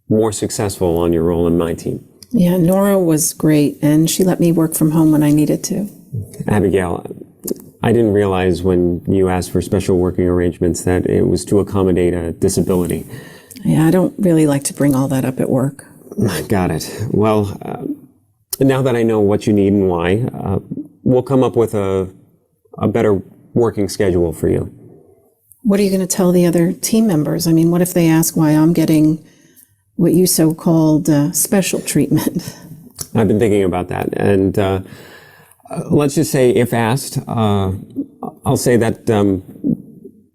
G: more successful on your role in my team.
E: Yeah, Nora was great, and she let me work from home when I needed to.
G: Abigail, I didn't realize when you asked for special working arrangements that it was to accommodate a disability.
E: Yeah, I don't really like to bring all that up at work.
G: Got it. Well, now that I know what you need and why, we'll come up with a better working schedule for you.
E: What are you going to tell the other team members? I mean, what if they ask why I'm getting what you so-called special treatment?
G: I've been thinking about that. And let's just say, if asked, I'll say that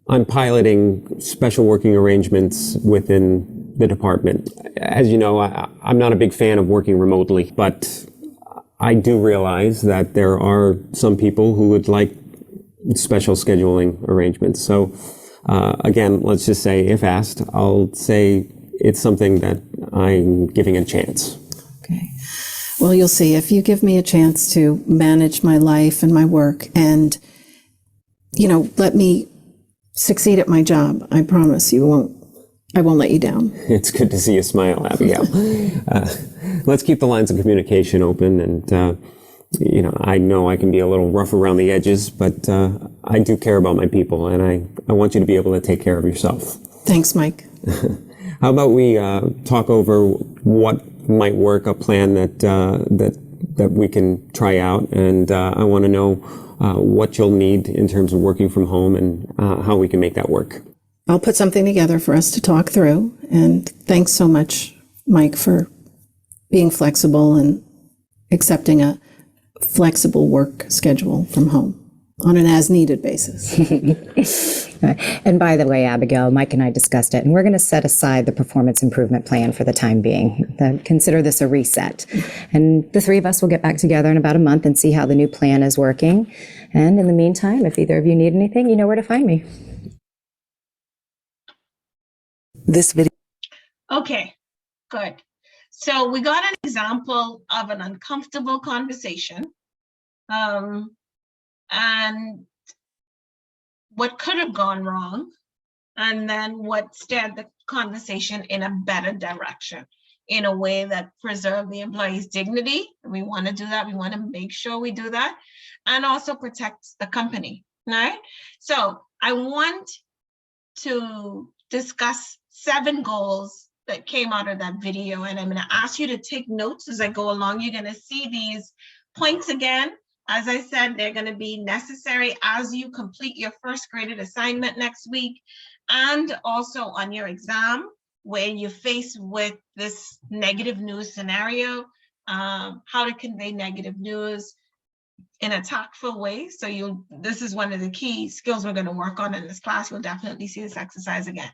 G: I'm piloting special working arrangements within the department. As you know, I'm not a big fan of working remotely, but I do realize that there are some people who would like special scheduling arrangements. So again, let's just say, if asked, I'll say it's something that I'm giving a chance.
E: Okay. Well, you'll see. If you give me a chance to manage my life and my work and, let me succeed at my job, I promise I won't let you down.
G: It's good to see you smile, Abigail. Let's keep the lines of communication open, and I know I can be a little rough around the edges, but I do care about my people, and I want you to be able to take care of yourself.
E: Thanks, Mike.
G: How about we talk over what might work, a plan that we can try out, and I want to know what you'll need in terms of working from home and how we can make that work.
E: I'll put something together for us to talk through. And thanks so much, Mike, for being flexible and accepting a flexible work schedule from home on an as-needed basis.
J: And by the way, Abigail, Mike and I discussed it, and we're going to set aside the performance improvement plan for the time being. Consider this a reset. And the three of us will get back together in about a month and see how the new plan is working. And in the meantime, if either of you need anything, you know where to find me.
E: This video.
A: Okay, good. So we got an example of an uncomfortable conversation. And what could have gone wrong, and then what steered the conversation in a better direction, in a way that preserved the employee's dignity. We want to do that. We want to make sure we do that, and also protects the company, right? So I want to discuss 7 goals that came out of that video, and I'm going to ask you to take notes as I go along. You're going to see these points again. As I said, they're going to be necessary as you complete your first graded assignment next week, and also on your exam where you're faced with this negative news scenario, how to convey negative news in a tactful way. So this is one of the key skills we're going to work on in this class. You'll definitely see this exercise again.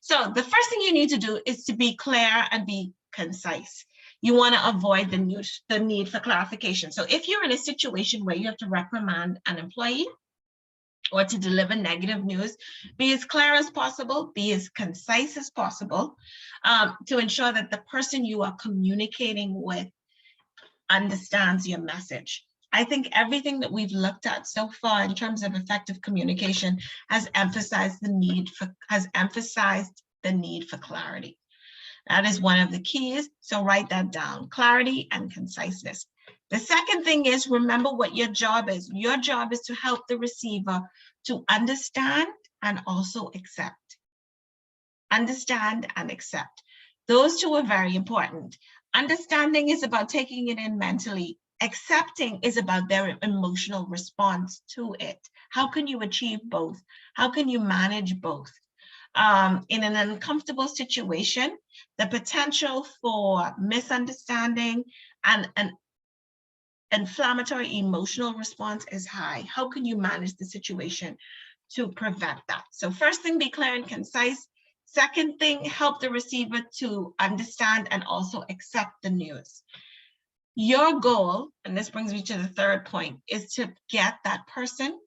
A: So the first thing you need to do is to be clear and be concise. You want to avoid the need for clarification. So if you're in a situation where you have to reprimand an employee, or to deliver negative news, be as clear as possible, be as concise as possible, to ensure that the person you are communicating with understands your message. I think everything that we've looked at so far in terms of effective communication has emphasized the need for clarity. That is one of the keys, so write that down: clarity and conciseness. The second thing is, remember what your job is. Your job is to help the receiver to understand and also accept. Understand and accept. Those two are very important. Understanding is about taking it in mentally. Accepting is about their emotional response to it. How can you achieve both? How can you manage both? In an uncomfortable situation, the potential for misunderstanding and an inflammatory emotional response is high. How can you manage the situation to prevent that? So first thing, be clear and concise. Second thing, help the receiver to understand and also accept the news. Your goal, and this brings me to the third point, is to get that person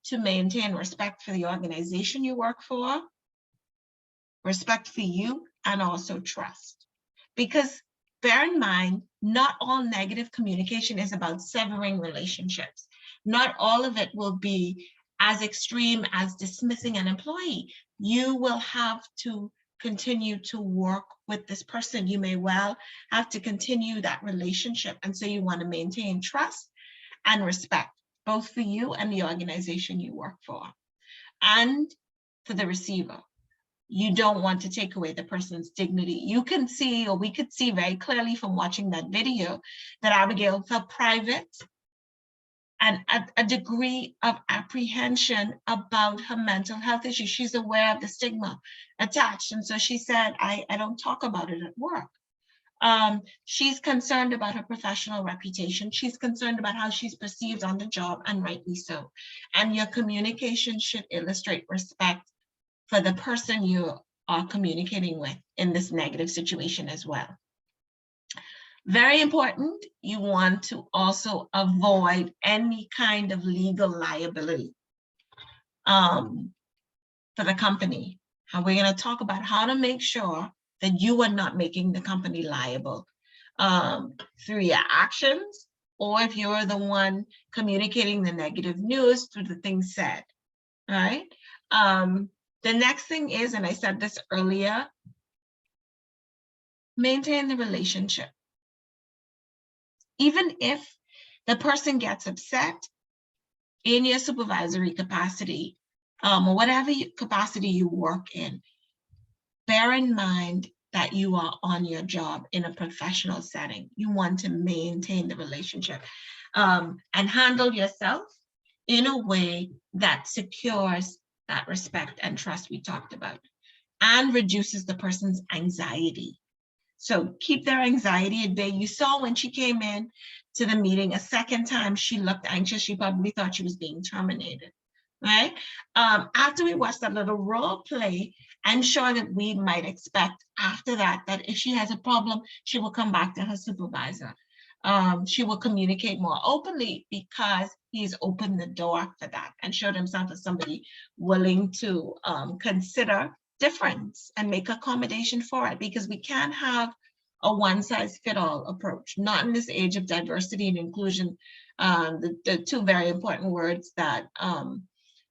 A: to maintain respect for the organization you work for, respect for you, and also trust. Because bear in mind, not all negative communication is about severing relationships. Not all of it will be as extreme as dismissing an employee. You will have to continue to work with this person. You may well have to continue that relationship. And so you want to maintain trust and respect, both for you and the organization you work for. And for the receiver, you don't want to take away the person's dignity. You can see, or we could see very clearly from watching that video, that Abigail felt private and a degree of apprehension about her mental health issues. She's aware of the stigma attached. And so she said, I don't talk about it at work. She's concerned about her professional reputation. She's concerned about how she's perceived on the job, and rightly so. And your communication should illustrate respect for the person you are communicating with in this negative situation as well. Very important, you want to also avoid any kind of legal liability for the company. And we're going to talk about how to make sure that you are not making the company liable through your actions, or if you're the one communicating the negative news through the things said. All right. The next thing is, and I said this earlier, maintain the relationship. Even if the person gets upset in your supervisory capacity, or whatever capacity you work in, bear in mind that you are on your job in a professional setting. You want to maintain the relationship and handle yourself in a way that secures that respect and trust we talked about, and reduces the person's anxiety. So keep their anxiety at bay. You saw when she came in to the meeting a second time, she looked anxious. She probably thought she was being terminated, right? After we watched that little role play, I'm sure that we might expect after that, that if she has a problem, she will come back to her supervisor. She will communicate more openly because he's opened the door for that and showed himself as somebody willing to consider difference and make accommodation for it, because we can't have a one-size-fits-all approach, not in this age of diversity and inclusion, the two very important words that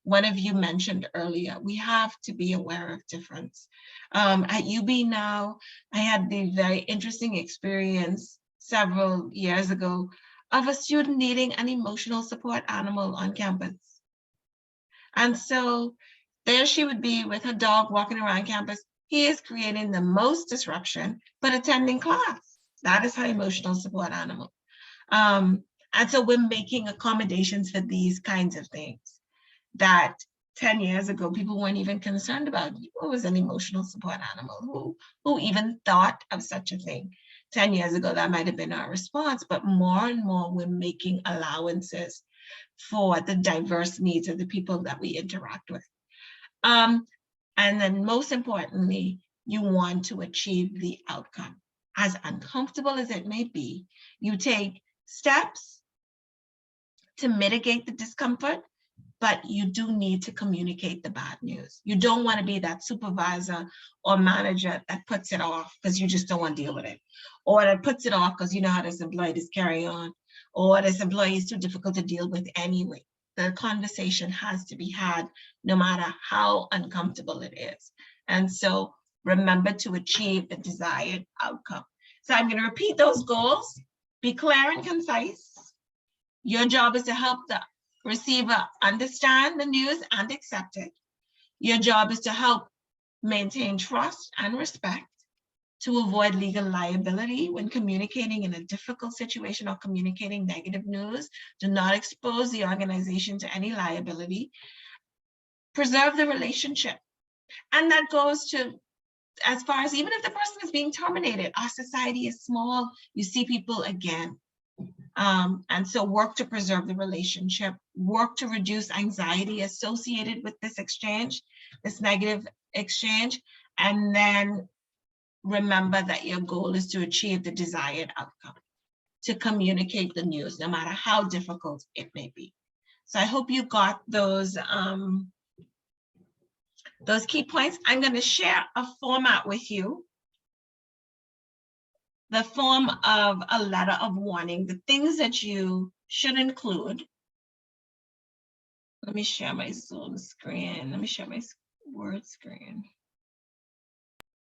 A: one of you mentioned earlier. We have to be aware of difference. At UB now, I had the very interesting experience several years ago of a student needing an emotional support animal on campus. And so there she would be with her dog walking around campus. He is creating the most disruption, but attending class. That is her emotional support animal. And so we're making accommodations for these kinds of things that 10 years ago, people weren't even concerned about. What was an emotional support animal? Who even thought of such a thing? 10 years ago, that might have been our response, but more and more we're making allowances for the diverse needs of the people that we interact with. And then most importantly, you want to achieve the outcome. As uncomfortable as it may be, you take steps to mitigate the discomfort, but you do need to communicate the bad news. You don't want to be that supervisor or manager that puts it off because you just don't want to deal with it, or that puts it off because you know how this employee just carry on, or this employee is too difficult to deal with anyway. The conversation has to be had no matter how uncomfortable it is. And so remember to achieve the desired outcome. So I'm going to repeat those goals. Be clear and concise. Your job is to help the receiver understand the news and accept it. Your job is to help maintain trust and respect, to avoid legal liability when communicating in a difficult situation or communicating negative news. Do not expose the organization to any liability. Preserve the relationship. And that goes to as far as even if the person is being terminated, our society is small, you see people again. And so work to preserve the relationship, work to reduce anxiety associated with this exchange, this negative exchange, and then remember that your goal is to achieve the desired outcome, to communicate the news, no matter how difficult it may be. So I hope you got those key points. I'm going to share a format with you. The form of a letter of warning, the things that you should include. Let me share my Zoom screen. Let me share my Word screen.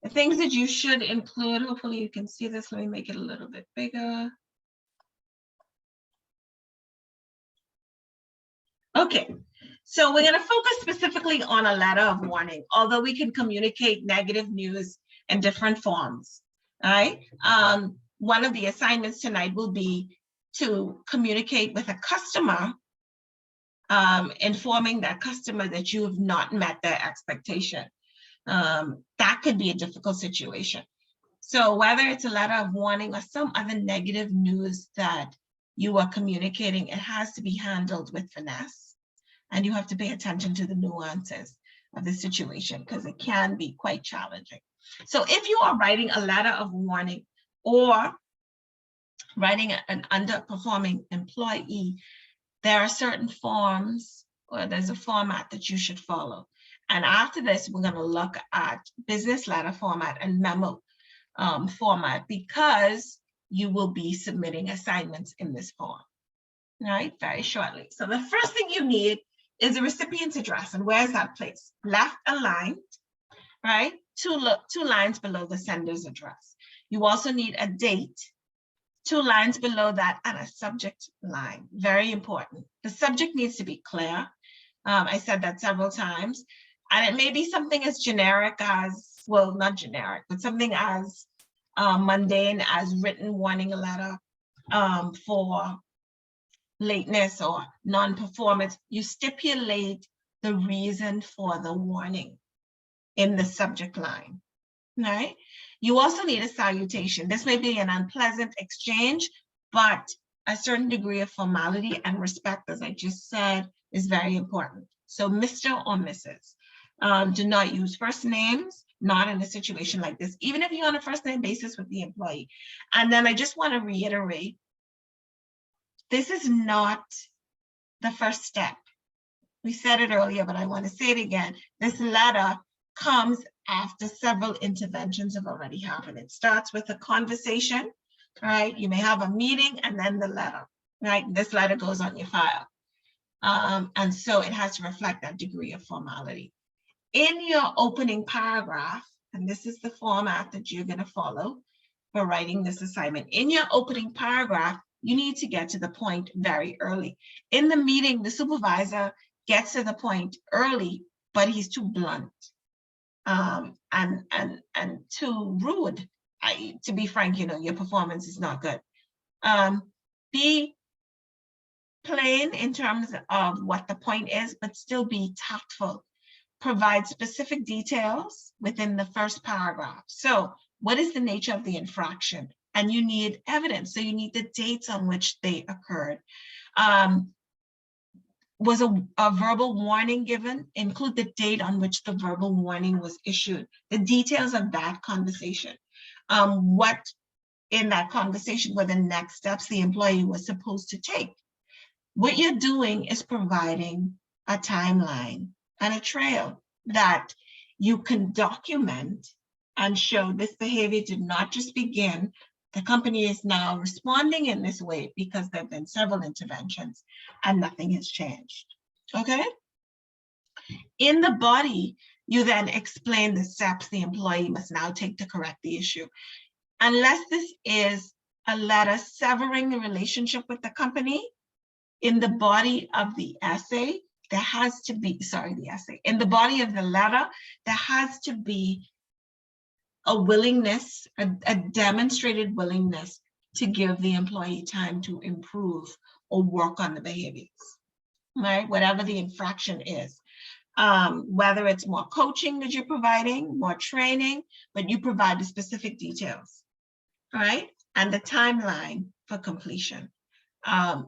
A: The things that you should include, hopefully you can see this. Let me make it a little bit bigger. Okay, so we're going to focus specifically on a letter of warning, although we can communicate negative news in different forms. All right. One of the assignments tonight will be to communicate with a customer, informing that customer that you have not met their expectation. That could be a difficult situation. So whether it's a letter of warning or some other negative news that you are communicating, it has to be handled with finesse. And you have to pay attention to the nuances of the situation because it can be quite challenging. So if you are writing a letter of warning or writing an underperforming employee, there are certain forms, or there's a format that you should follow. And after this, we're going to look at business letter format and memo format, because you will be submitting assignments in this form, right, very shortly. So the first thing you need is a recipient's address. And where is that place? Left aligned, right? Two lines below the sender's address. You also need a date, 2 lines below that, and a subject line. Very important. The subject needs to be clear. I said that several times. And it may be something as generic as, well, not generic, but something as mundane as written warning letter for lateness or non-performance. You stipulate the reason for the warning in the subject line, right? You also need a salutation. This may be an unpleasant exchange, but a certain degree of formality and respect, as I just said, is very important. So Mr. or Mrs. Do not use first names, not in a situation like this, even if you're on a first name basis with the employee. And then I just want to reiterate, this is not the first step. We said it earlier, but I want to say it again. This letter comes after several interventions have already happened. It starts with a conversation, right? You may have a meeting and then the letter, right? This letter goes on your file. And so it has to reflect that degree of formality. In your opening paragraph, and this is the format that you're going to follow for writing this assignment. In your opening paragraph, you need to get to the point very early. In the meeting, the supervisor gets to the point early, but he's too blunt and too rude. To be frank, you know, your performance is not good. Be plain in terms of what the point is, but still be tactful. Provide specific details within the first paragraph. So what is the nature of the infraction? And you need evidence. So you need the dates on which they occurred. Was a verbal warning given? Include the date on which the verbal warning was issued. The details of that conversation. What in that conversation were the next steps the employee was supposed to take? What you're doing is providing a timeline and a trail that you can document and show this behavior did not just begin. The company is now responding in this way because there have been several interventions and nothing has changed. Okay? In the body, you then explain the steps the employee must now take to correct the issue. Unless this is a letter severing the relationship with the company, in the body of the essay, there has to be, in the body of the letter, there has to be a willingness, a demonstrated willingness to give the employee time to improve or work on the behaviors, right? Whatever the infraction is. Whether it's more coaching that you're providing, more training, but you provide the specific details, right? And the timeline for completion.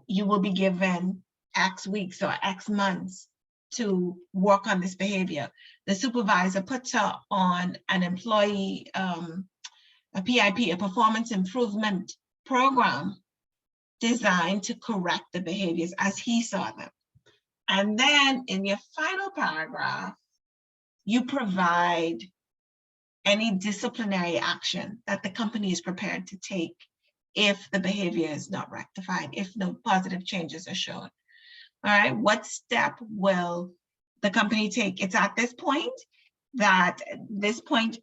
A: You will be given X weeks or X months to work on this behavior. The supervisor puts her on an employee, a PIP, a performance improvement program designed to correct the behaviors as he saw them. And then in your final paragraph, you provide any disciplinary action that the company is prepared to take if the behavior is not rectified, if no positive changes are shown. All right, what step will the company take? It's at this point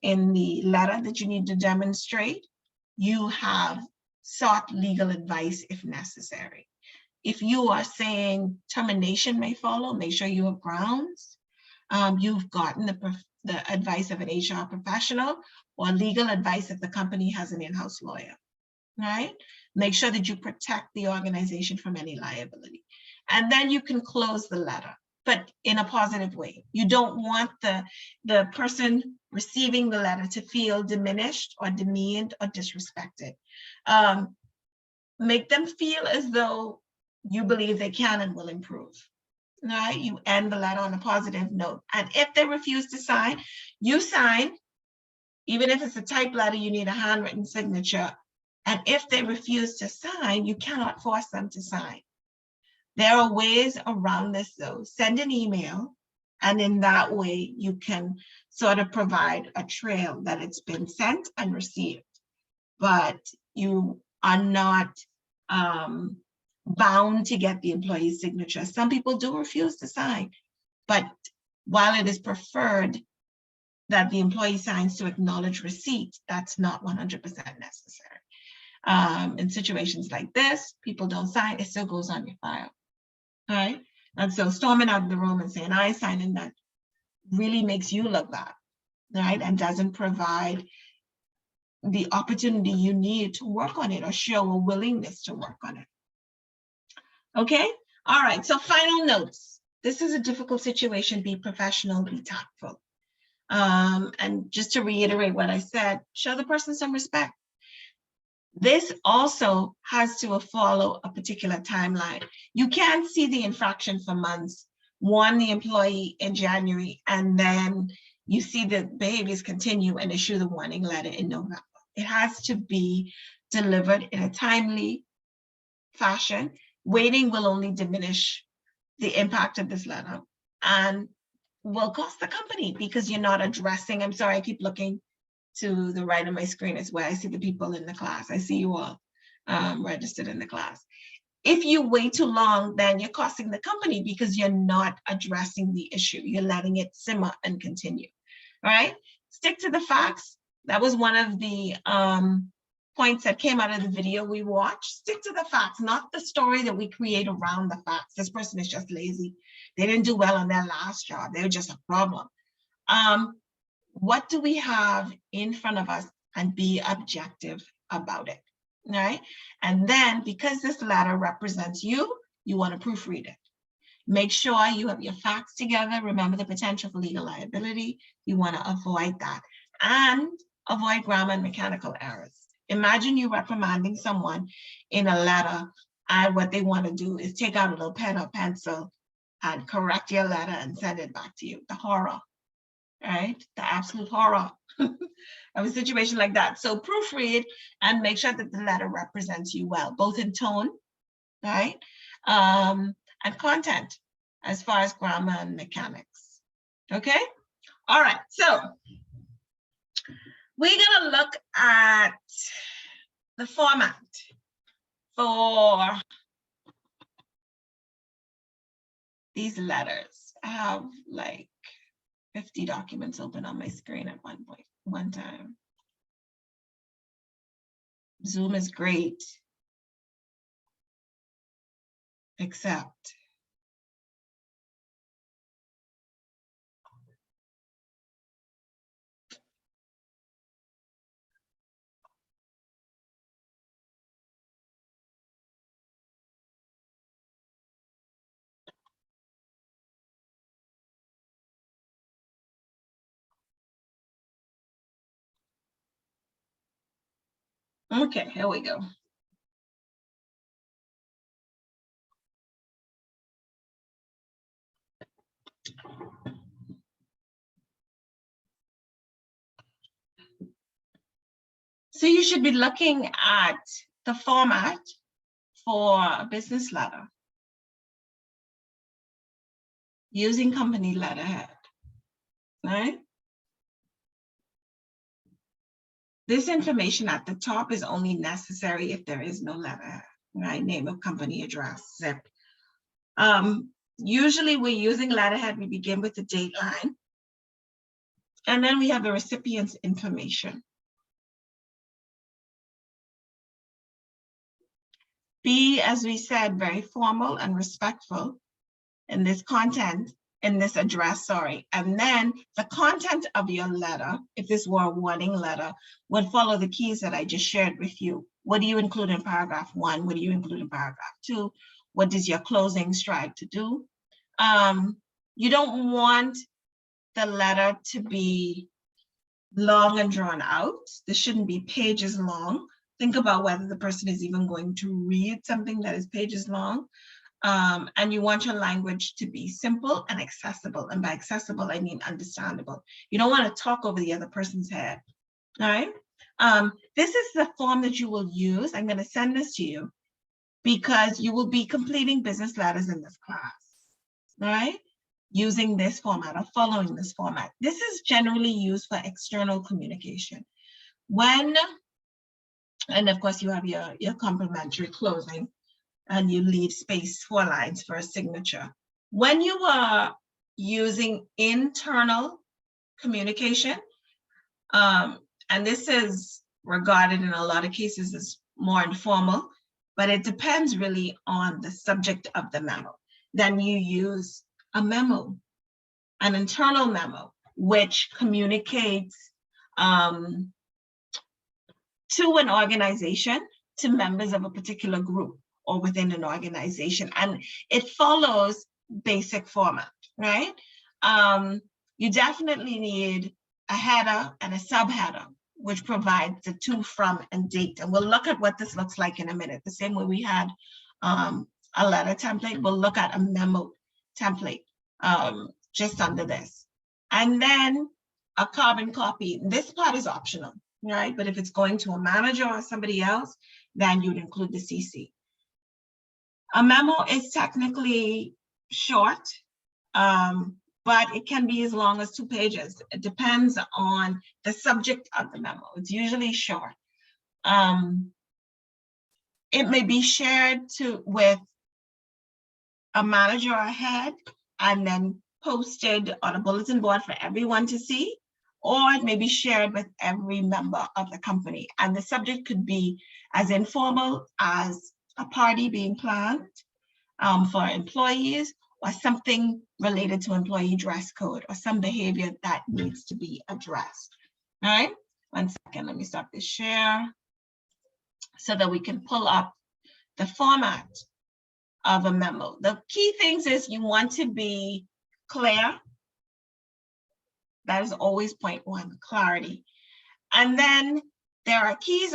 A: in the letter that you need to demonstrate, you have sought legal advice if necessary. If you are saying termination may follow, make sure you have grounds. You've gotten the advice of an HR professional or legal advice if the company has an in-house lawyer, right? Make sure that you protect the organization from any liability. And then you can close the letter, but in a positive way. You don't want the person receiving the letter to feel diminished or demeaned or disrespected. Make them feel as though you believe they can and will improve. Right? You end the letter on a positive note. And if they refuse to sign, you sign. Even if it's a typed letter, you need a handwritten signature. And if they refuse to sign, you cannot force them to sign. There are ways around this though. Send an email, and in that way you can sort of provide a trail that it's been sent and received. But you are not bound to get the employee's signature. Some people do refuse to sign, but while it is preferred that the employee signs to acknowledge receipt, that's not 100% necessary. In situations like this, people don't sign, it still goes on your file, right? And so storming out of the room and saying, I signed in, that really makes you look bad, right? And doesn't provide the opportunity you need to work on it or show a willingness to work on it. Okay, all right, so final notes. This is a difficult situation, be professional, be tactful. And just to reiterate what I said, show the person some respect. This also has to follow a particular timeline. You can't see the infraction for months, warn the employee in January, and then you see the behaviors continue and issue the warning letter in November. It has to be delivered in a timely fashion. Waiting will only diminish the impact of this letter and will cost the company because you're not addressing. I'm sorry, I keep looking to the right of my screen. Is where I see the people in the class. I see you all registered in the class. If you wait too long, then you're costing the company because you're not addressing the issue. You're letting it simmer and continue, right? Stick to the facts. That was one of the points that came out of the video we watched. Stick to the facts, not the story that we create around the facts. This person is just lazy. They didn't do well on their last job. They were just a problem. What do we have in front of us, and be objective about it, right? And then because this letter represents you, you want to proofread it. Make sure you have your facts together. Remember the potential for legal liability. You want to avoid that and avoid grammar and mechanical errors. Imagine you reprimanding someone in a letter, and what they want to do is take out a little pen or pencil and correct your letter and send it back to you. The horror, right? The absolute horror of a situation like that. So proofread and make sure that the letter represents you well, both in tone, right? And content. as far as grammar and mechanics. Okay? All right, so we're gonna look at the format for these letters. I have like 50 documents open on my screen at one time. Zoom is great, except okay, here we go. So you should be looking at the format for a business letter using company letterhead, right? This information at the top is only necessary if there is no letterhead, right? Name of company, address, zip. Usually we're using letterhead, we begin with the date line, and then we have the recipient's information. Be, as we said, very formal and respectful in this content, in this address, sorry. And then the content of your letter, if this were a warning letter, would follow the keys that I just shared with you. What do you include in paragraph 1? What do you include in paragraph 2? What does your closing strive to do? You don't want the letter to be long and drawn out. This shouldn't be pages long. Think about whether the person is even going to read something that is pages long. And you want your language to be simple and accessible. And by accessible, I mean understandable. You don't want to talk over the other person's head, all right? This is the form that you will use. I'm going to send this to you because you will be completing business letters in this class, all right? Using this format or following this format. This is generally used for external communication. And of course you have your complimentary closing, and you leave space 4 lines for a signature. When you are using internal communication, and this is regarded in a lot of cases as more informal, but it depends really on the subject of the memo. Then you use a memo, an internal memo, which communicates to an organization, to members of a particular group or within an organization, and it follows basic format, right? You definitely need a header and a subheader, which provides the to, from, and date. And we'll look at what this looks like in a minute. The same way we had a letter template, we'll look at a memo template just under this. And then a carbon copy. This part is optional, right? But if it's going to a manager or somebody else, then you'd include the CC. A memo is technically short, but it can be as long as 2 pages. It depends on the subject of the memo. It's usually short. It may be shared with a manager or a head and then posted on a bulletin board for everyone to see, or it may be shared with every member of the company. And the subject could be as informal as a party being planned for employees, or something related to employee dress code, or some behavior that needs to be addressed. All right, 1 second, let me stop this share so that we can pull up the format of a memo. The key things is you want to be clear. That is always point 1, clarity. And then there are keys,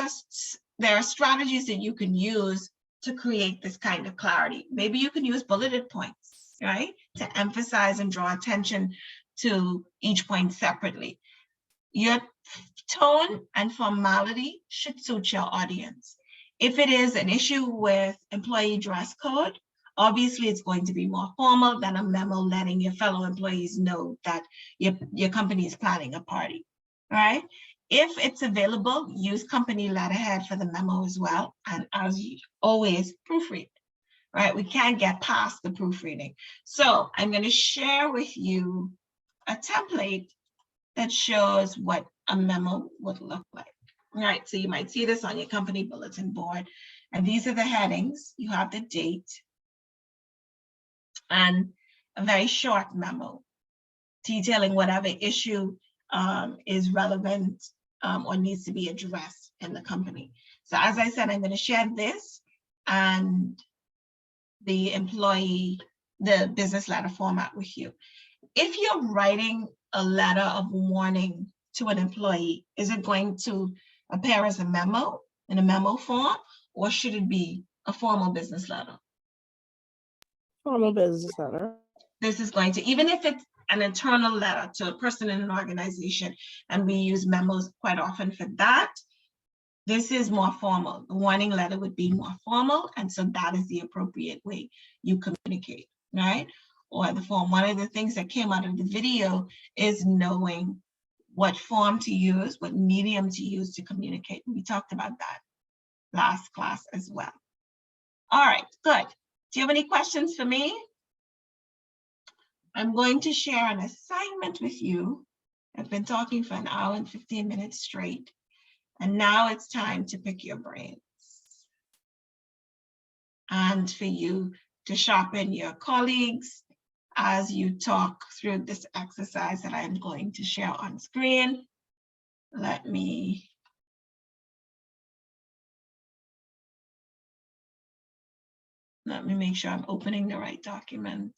A: there are strategies that you can use to create this kind of clarity. Maybe you can use bulleted points, right? To emphasize and draw attention to each point separately. Your tone and formality should suit your audience. If it is an issue with employee dress code, Obviously, it's going to be more formal than a memo letting your fellow employees know that your company is planning a party, right? If it's available, use company letterhead for the memo as well. And as always, proofread, right? We can't get past the proofreading. So I'm going to share with you a template that shows what a memo would look like. All right, so you might see this on your company bulletin board. And these are the headings. You have the date and a very short memo detailing whatever issue is relevant or needs to be addressed in the company. So as I said, I'm going to share this and the business letter format with you. If you're writing a letter of warning to an employee, is it going to appear as a memo in a memo form, or should it be a formal business letter?
D: Formal business letter.
A: This is going to, even if it's an internal letter to a person in an organization, and we use memos quite often for that, this is more formal. The warning letter would be more formal, and so that is the appropriate way you communicate, right? Or the form. One of the things that came out of the video is knowing what form to use, what medium to use to communicate. We talked about that last class as well. All right, good. Do you have any questions for me? I'm going to share an assignment with you. I've been talking for an hour and 15 minutes straight, and now it's time to pick your brains and for you to sharpen your colleagues as you talk through this exercise that I'm going to share on screen. Let me make sure I'm opening the right document.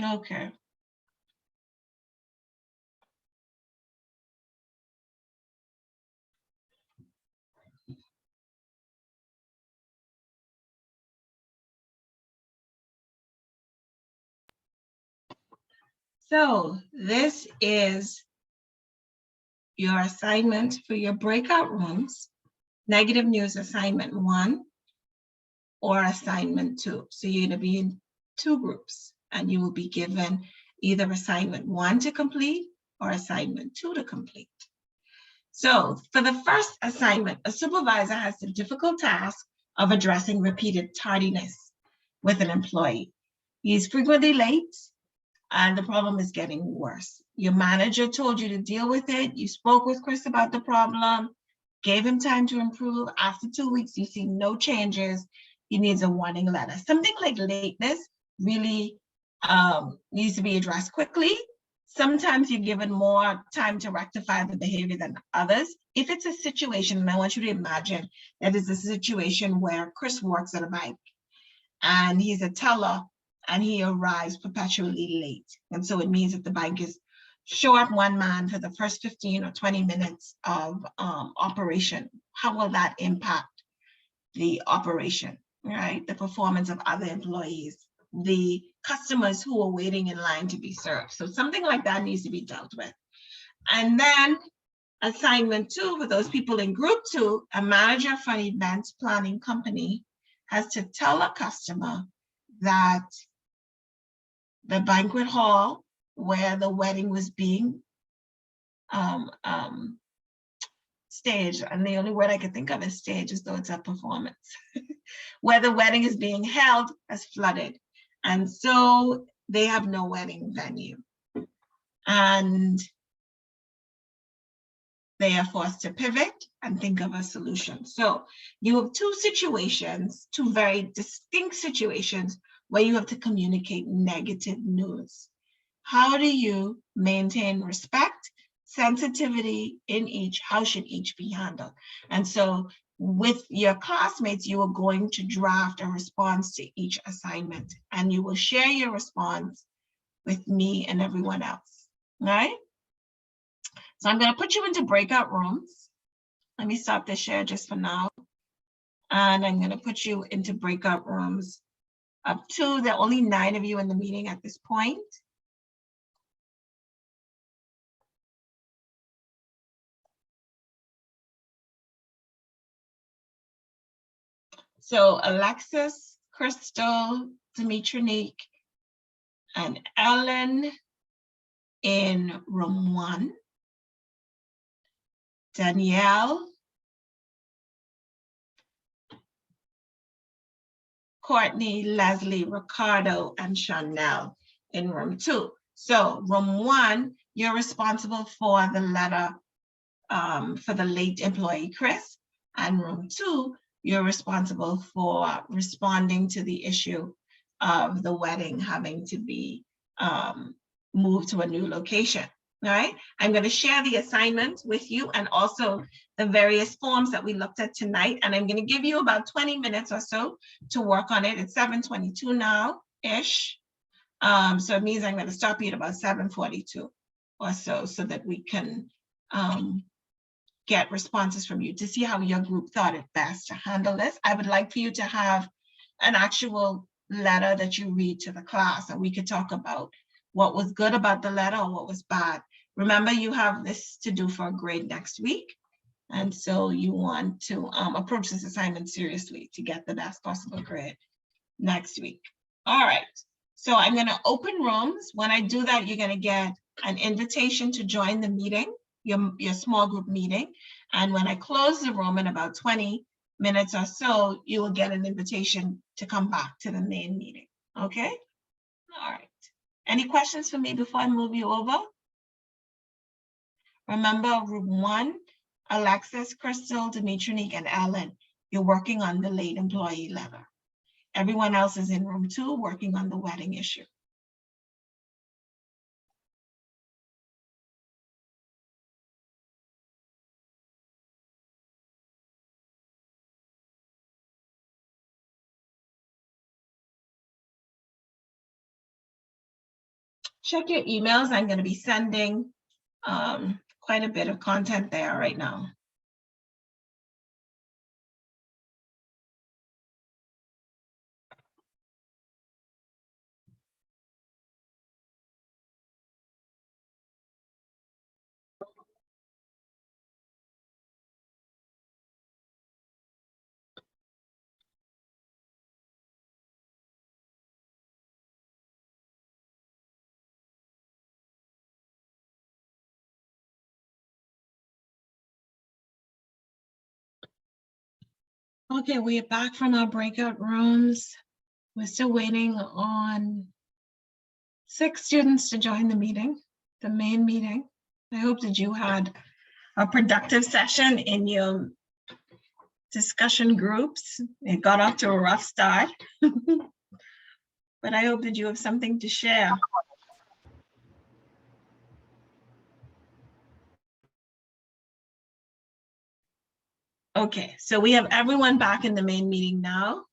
A: Okay. So this is your assignment for your breakout rooms, negative news assignment 1 or assignment 2. So you're going to be in 2 groups, and you will be given either assignment 1 to complete or assignment 2 to complete. So for the first assignment, a supervisor has the difficult task of addressing repeated tardiness with an employee. He's frequently late, and the problem is getting worse. Your manager told you to deal with it. You spoke with Chris about the problem, gave him time to improve. After 2 weeks, you see no changes. He needs a warning letter. Something like lateness really needs to be addressed quickly. Sometimes you're given more time to rectify the behavior than others. If it's a situation, and I want you to imagine that it's a situation where Chris works at a bank and he's a teller and he arrives perpetually late. And so it means that the bank is short one man for the first 15 or 20 minutes of operation. How will that impact the operation, right? The performance of other employees, the customers who are waiting in line to be served. So something like that needs to be dealt with. And then assignment 2, for those people in group 2, a manager for an event planning company has to tell a customer that the banquet hall where the wedding was being staged, and the only word I could think of is stage, as though it's a performance, where the wedding is being held has flooded. And so they have no wedding venue. And they are forced to pivot and think of a solution. So you have 2 situations, 2 very distinct situations where you have to communicate negative news. How do you maintain respect, sensitivity in each? How should each be handled? And so with your classmates, you are going to draft a response to each assignment, and you will share your response with me and everyone else. right? So I'm going to put you into breakout rooms. Let me stop the share just for now. And I'm going to put you into breakout rooms up to, there are only 9 of you in the meeting at this point. So Alexis, Crystal, Dimitri, and Ellen in room 1. Danielle, Courtney, Leslie, Ricardo, and Chanel in room 2. So room 1, you're responsible for the letter for the late employee, Chris. And room 2, you're responsible for responding to the issue of the wedding having to be moved to a new location. All right, I'm going to share the assignment with you and also the various forms that we looked at tonight. And I'm going to give you about 20 minutes or so to work on it. It's 7:22 now-ish. So it means I'm going to stop you at about 7:42 or so that we can get responses from you to see how your group thought it best to handle this. I would like for you to have an actual letter that you read to the class, and we could talk about what was good about the letter or what was bad. Remember, you have this to do for a grade next week. And so you want to approach this assignment seriously to get the best possible grade next week. All right, so I'm gonna open rooms. When I do that, you're gonna get an invitation to join the meeting, your small group meeting. And when I close the room in about 20 minutes or so, you will get an invitation to come back to the main meeting, okay? All right, any questions for me before I move you over? Remember, room 1, Alexis, Crystal, Dimitri, and Ellen, you're working on the late employee letter. Everyone else is in room 2 working on the wedding issue. Check your emails. I'm going to be sending quite a bit of content there right now. Okay, we are back from our breakout rooms. We're still waiting on 6 students to join the meeting, the main meeting. I hope that you had a productive session in your discussion groups. It got off to a rough start, but I hope that you have something to share. Okay, so we have everyone back in the main meeting now,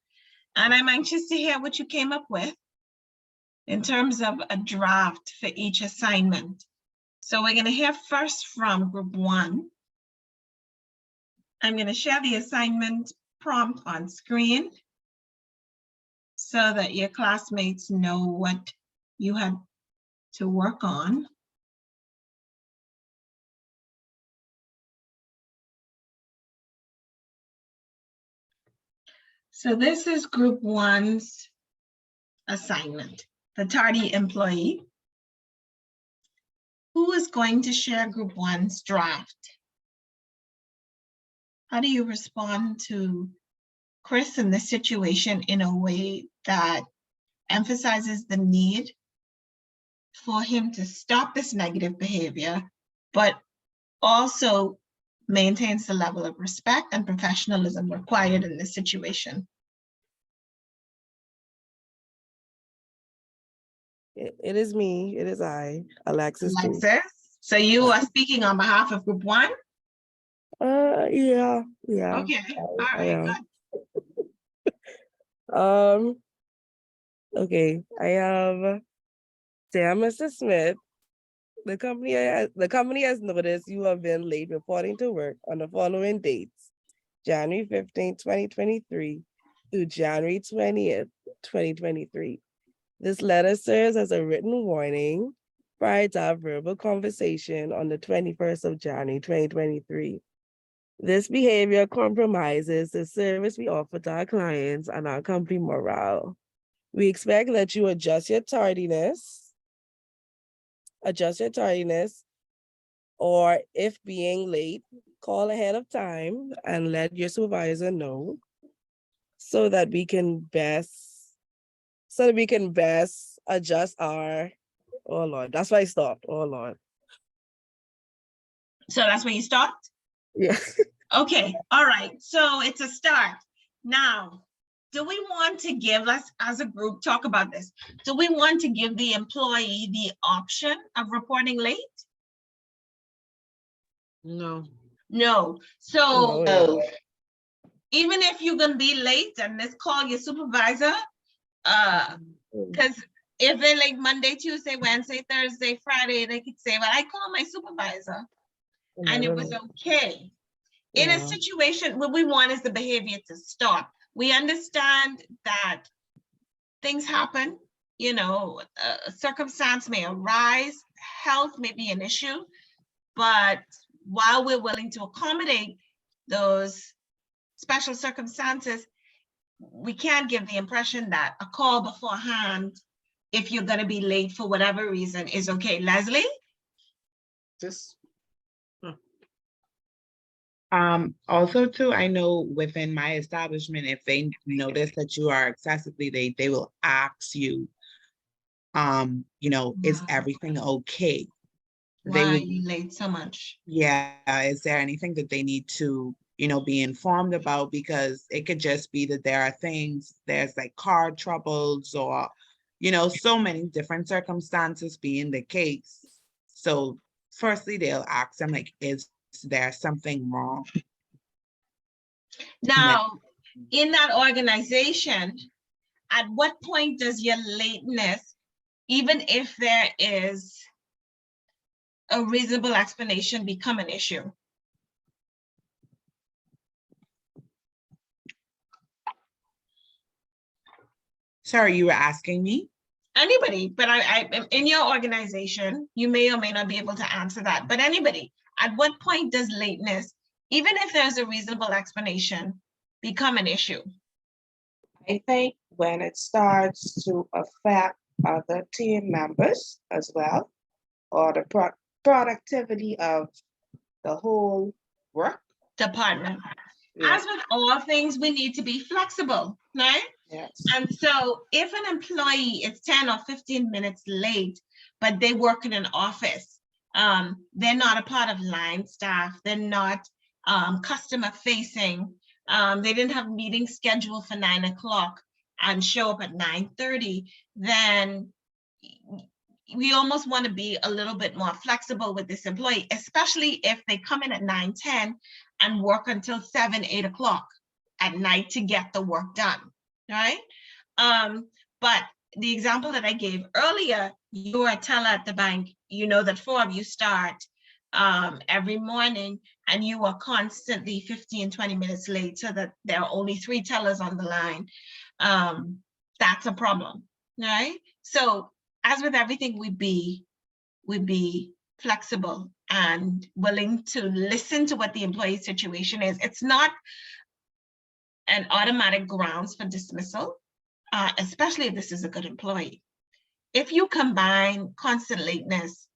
A: and I'm anxious to hear what you came up with in terms of a draft for each assignment. So we're going to hear first from group 1. I'm going to share the assignment prompt on screen so that your classmates know what you had to work on. So this is group 1's assignment, the tardy employee. Who is going to share group 1's draft? How do you respond to Chris in this situation in a way that emphasizes the need for him to stop this negative behavior, but also maintains the level of respect and professionalism required in this situation?
L: It is me. It is I, Alexis.
A: Alexis, so you are speaking on behalf of group 1?
L: Yeah.
A: Okay, all right,
L: good. Okay, I have Sam, Mr. Smith, The company has noticed you have been late reporting to work on the following dates: January 15th, 2023 through January 20th, 2023. This letter serves as a written warning prior to our verbal conversation on the 21st of January, 2023. This behavior compromises the service we offer to our clients and our company morale. We expect that you adjust your tardiness, or if being late, call ahead of time and let your supervisor know so that we can best adjust our, oh Lord, that's why I stopped, oh Lord.
A: So that's where you stopped?
L: Yeah.
A: Okay, all right, so it's a start. Now, do we want to give, let's as a group talk about this. Do we want to give the employee the option of reporting late?
C: No.
A: No, so
L: No.
A: even if you're gonna be late and let's call your supervisor, because if they're like Monday, Tuesday, Wednesday, Thursday, Friday, they could say, well, I called my supervisor and it was okay. In a situation, what we want is the behavior to stop. We understand that things happen, you know, a circumstance may arise, health may be an issue, but while we're willing to accommodate those special circumstances, we can't give the impression that a call beforehand, if you're going to be late for whatever reason, is okay. Leslie?
M: Also too, I know within my establishment, if they notice that you are excessively late, they will ask you, you know, is everything okay?
A: Why are you late so much?
M: Yeah, is there anything that they need to, you know, be informed about? Because it could just be that there are things, there's like car troubles or, you know, so many different circumstances being the case. So firstly, they'll ask them like, is there something wrong?
A: Now, in that organization, at what point does your lateness, even if there is a reasonable explanation, become an issue?
M: Sorry, you were asking me?
A: Anybody, but I in your organization, you may or may not be able to answer that, but anybody, at what point does lateness, even if there's a reasonable explanation, become an issue?
N: I think when it starts to affect other team members as well, or the productivity of the whole work
A: department. As with all things, we need to be flexible, right?
N: Yes.
A: And so if an employee is 10 or 15 minutes late, but they work in an office, they're not a part of line staff, they're not customer facing, they didn't have meetings scheduled for 9 o'clock and show up at 9:30, then we almost want to be a little bit more flexible with this employee, especially if they come in at 9:10 and work until 7, 8 o'clock at night to get the work done, right? But the example that I gave earlier, you're a teller at the bank, you know that 4 of you start every morning and you are constantly 15, 20 minutes late so that there are only 3 tellers on the line. That's a problem, right? So as with everything, we be flexible and willing to listen to what the employee situation is. It's not an automatic grounds for dismissal, especially if this is a good employee. If you combine constant lateness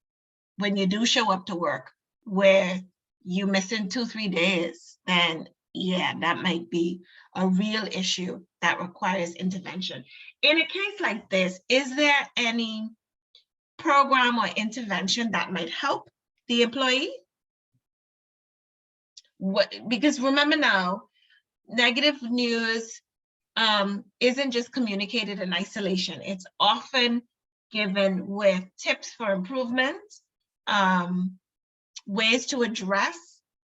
A: when you do show up to work, where you missing 2-3 days, then yeah, that might be a real issue that requires intervention. In a case like this, is there any program or intervention that might help the employee? Because remember now, negative news isn't just communicated in isolation. It's often given with tips for improvement, ways to address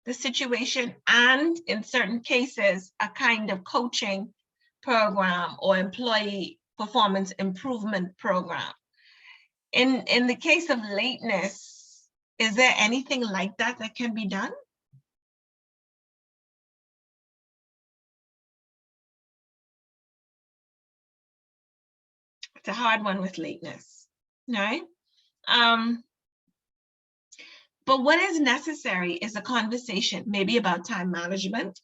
A: the situation, and in certain cases, a kind of coaching program or employee performance improvement program. In the case of lateness, Is there anything like that that can be done? It's a hard one with lateness, right? But what is necessary is a conversation, maybe about time management,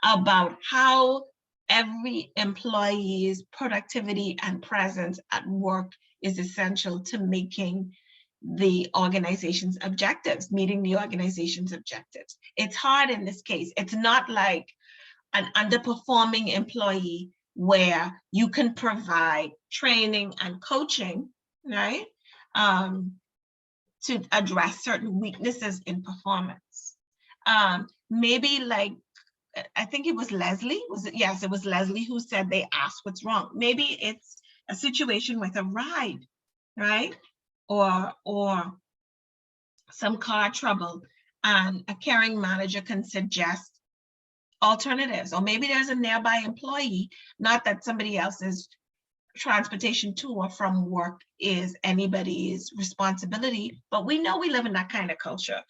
A: about how every employee's productivity and presence at work is essential to making the organization's objectives, meeting the organization's objectives. It's hard in this case. It's not like an underperforming employee where you can provide training and coaching, right? To address certain weaknesses in performance. Maybe like, I think it was Leslie, was it? Yes, it was Leslie who said they asked what's wrong. Maybe it's a situation with a ride, right? Or some car trouble, and a caring manager can suggest alternatives. Or maybe there's a nearby employee, not that somebody else's transportation to or from work is anybody's responsibility, but we know we live in that kind of culture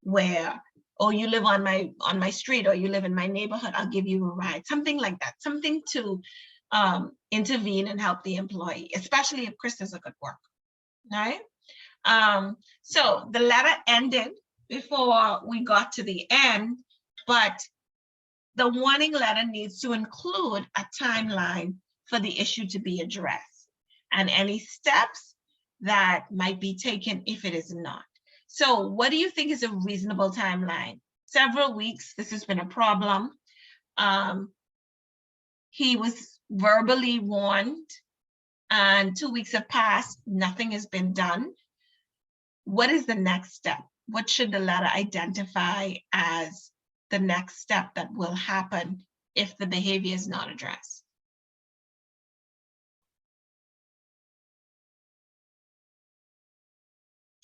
A: where, oh, you live on my street, or you live in my neighborhood, I'll give you a ride, something like that, something to intervene and help the employee, especially if Chris does a good work, right? So the letter ended before we got to the end, but the warning letter needs to include a timeline for the issue to be addressed and any steps that might be taken if it is not. So what do you think is a reasonable timeline? Several weeks, this has been a problem. He was verbally warned and 2 weeks have passed, nothing has been done. What is the next step? What should the letter identify as the next step that will happen if the behavior is not addressed?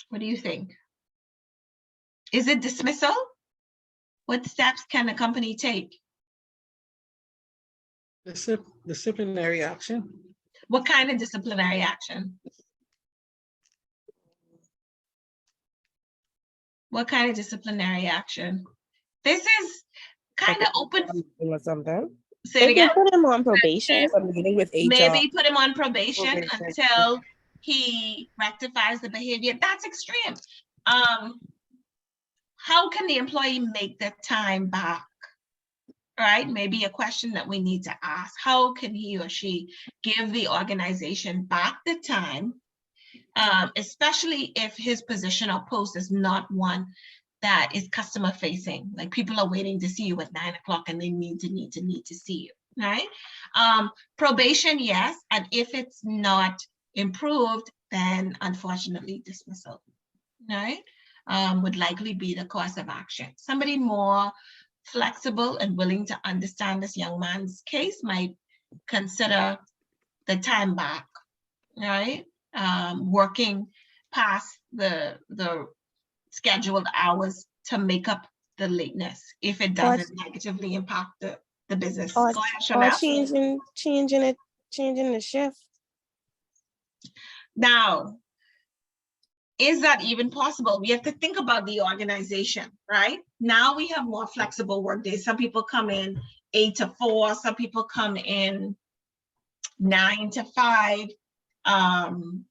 A: What do you think? Is it dismissal? What steps can a company take?
C: Disciplinary action.
A: What kind of disciplinary action? What kind of disciplinary action? This is kind of open.
L: Or something.
A: Say it again.
D: Put him on probation.
L: A meeting with HR.
A: Maybe put him on probation
L: Probation.
A: until he rectifies the behavior. That's extreme. How can the employee make the time back? Right? Maybe a question that we need to ask. How can he or she give the organization back the time, especially if his position or post is not one that is customer facing? Like people are waiting to see you at 9 o'clock and they need to see you, right? Probation, yes. And if it's not improved, then unfortunately dismissal, right? Would likely be the course of action. Somebody more flexible and willing to understand this young man's case might consider the time back, right? Working past the scheduled hours to make up the lateness if it doesn't negatively impact the business.
D: Or,
A: Go ahead, Chanel.
D: changing the shift.
A: Now, is that even possible? We have to think about the organization, right? Now we have more flexible work days. Some people come in 8 to 4, some people come in 9 to 5, 10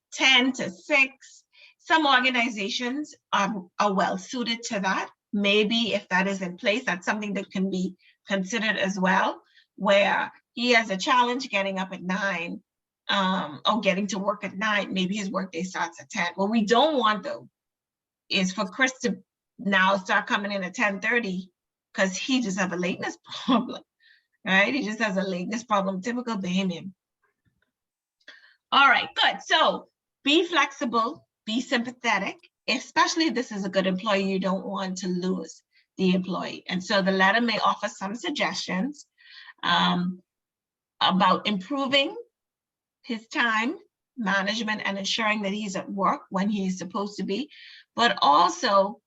A: to 6. Some organizations are well suited to that. Maybe if that is in place, that's something that can be considered as well, where he has a challenge getting up at 9, or getting to work at 9, maybe his workday starts at 10. What we don't want though is for Chris to now start coming in at 10:30 because he just has a lateness problem, right? He just has a lateness problem, typical Bahamian. All right, good. So be flexible, be sympathetic, especially if this is a good employee. You don't want to lose the employee. And so the letter may offer some suggestions about improving his time management and ensuring that he's at work when he's supposed to be, but also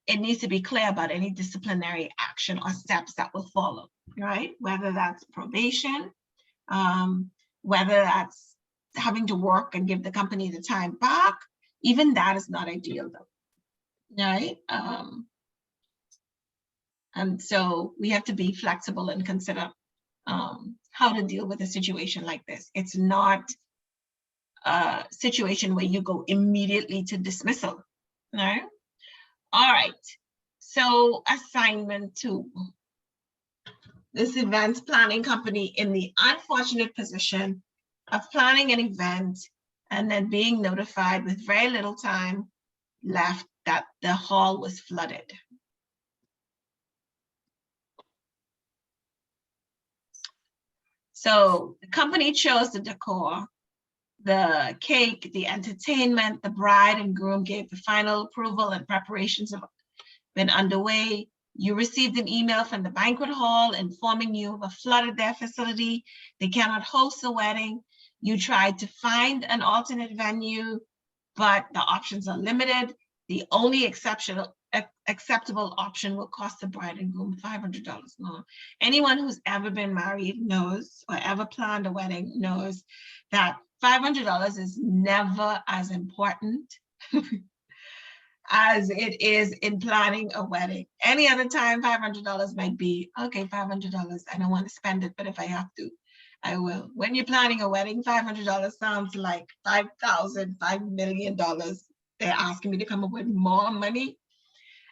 A: it needs to be clear about any disciplinary action or steps that will follow, right? Whether that's probation, whether that's having to work and give the company the time back, even that is not ideal though, right? And so we have to be flexible and consider how to deal with a situation like this. It's not a situation where you go immediately to dismissal, right? All right, so assignment 2. This events planning company in the unfortunate position of planning an event and then being notified with very little time left that the hall was flooded. So the company chose the decor, the cake, the entertainment, the bride and groom gave the final approval and preparations have been underway. You received an email from the banquet hall informing you of a flood at their facility. They cannot host a wedding. You tried to find an alternate venue, but the options are limited. The only acceptable option will cost the bride and groom $500 more. Anyone who's ever been married knows, or ever planned a wedding knows, that $500 is never as important as it is in planning a wedding. Any other time, $500 might be, okay, $500, I don't want to spend it, but if I have to, I will. When you're planning a wedding, $500 sounds like $5,000, $5 million. They're asking me to come up with more money.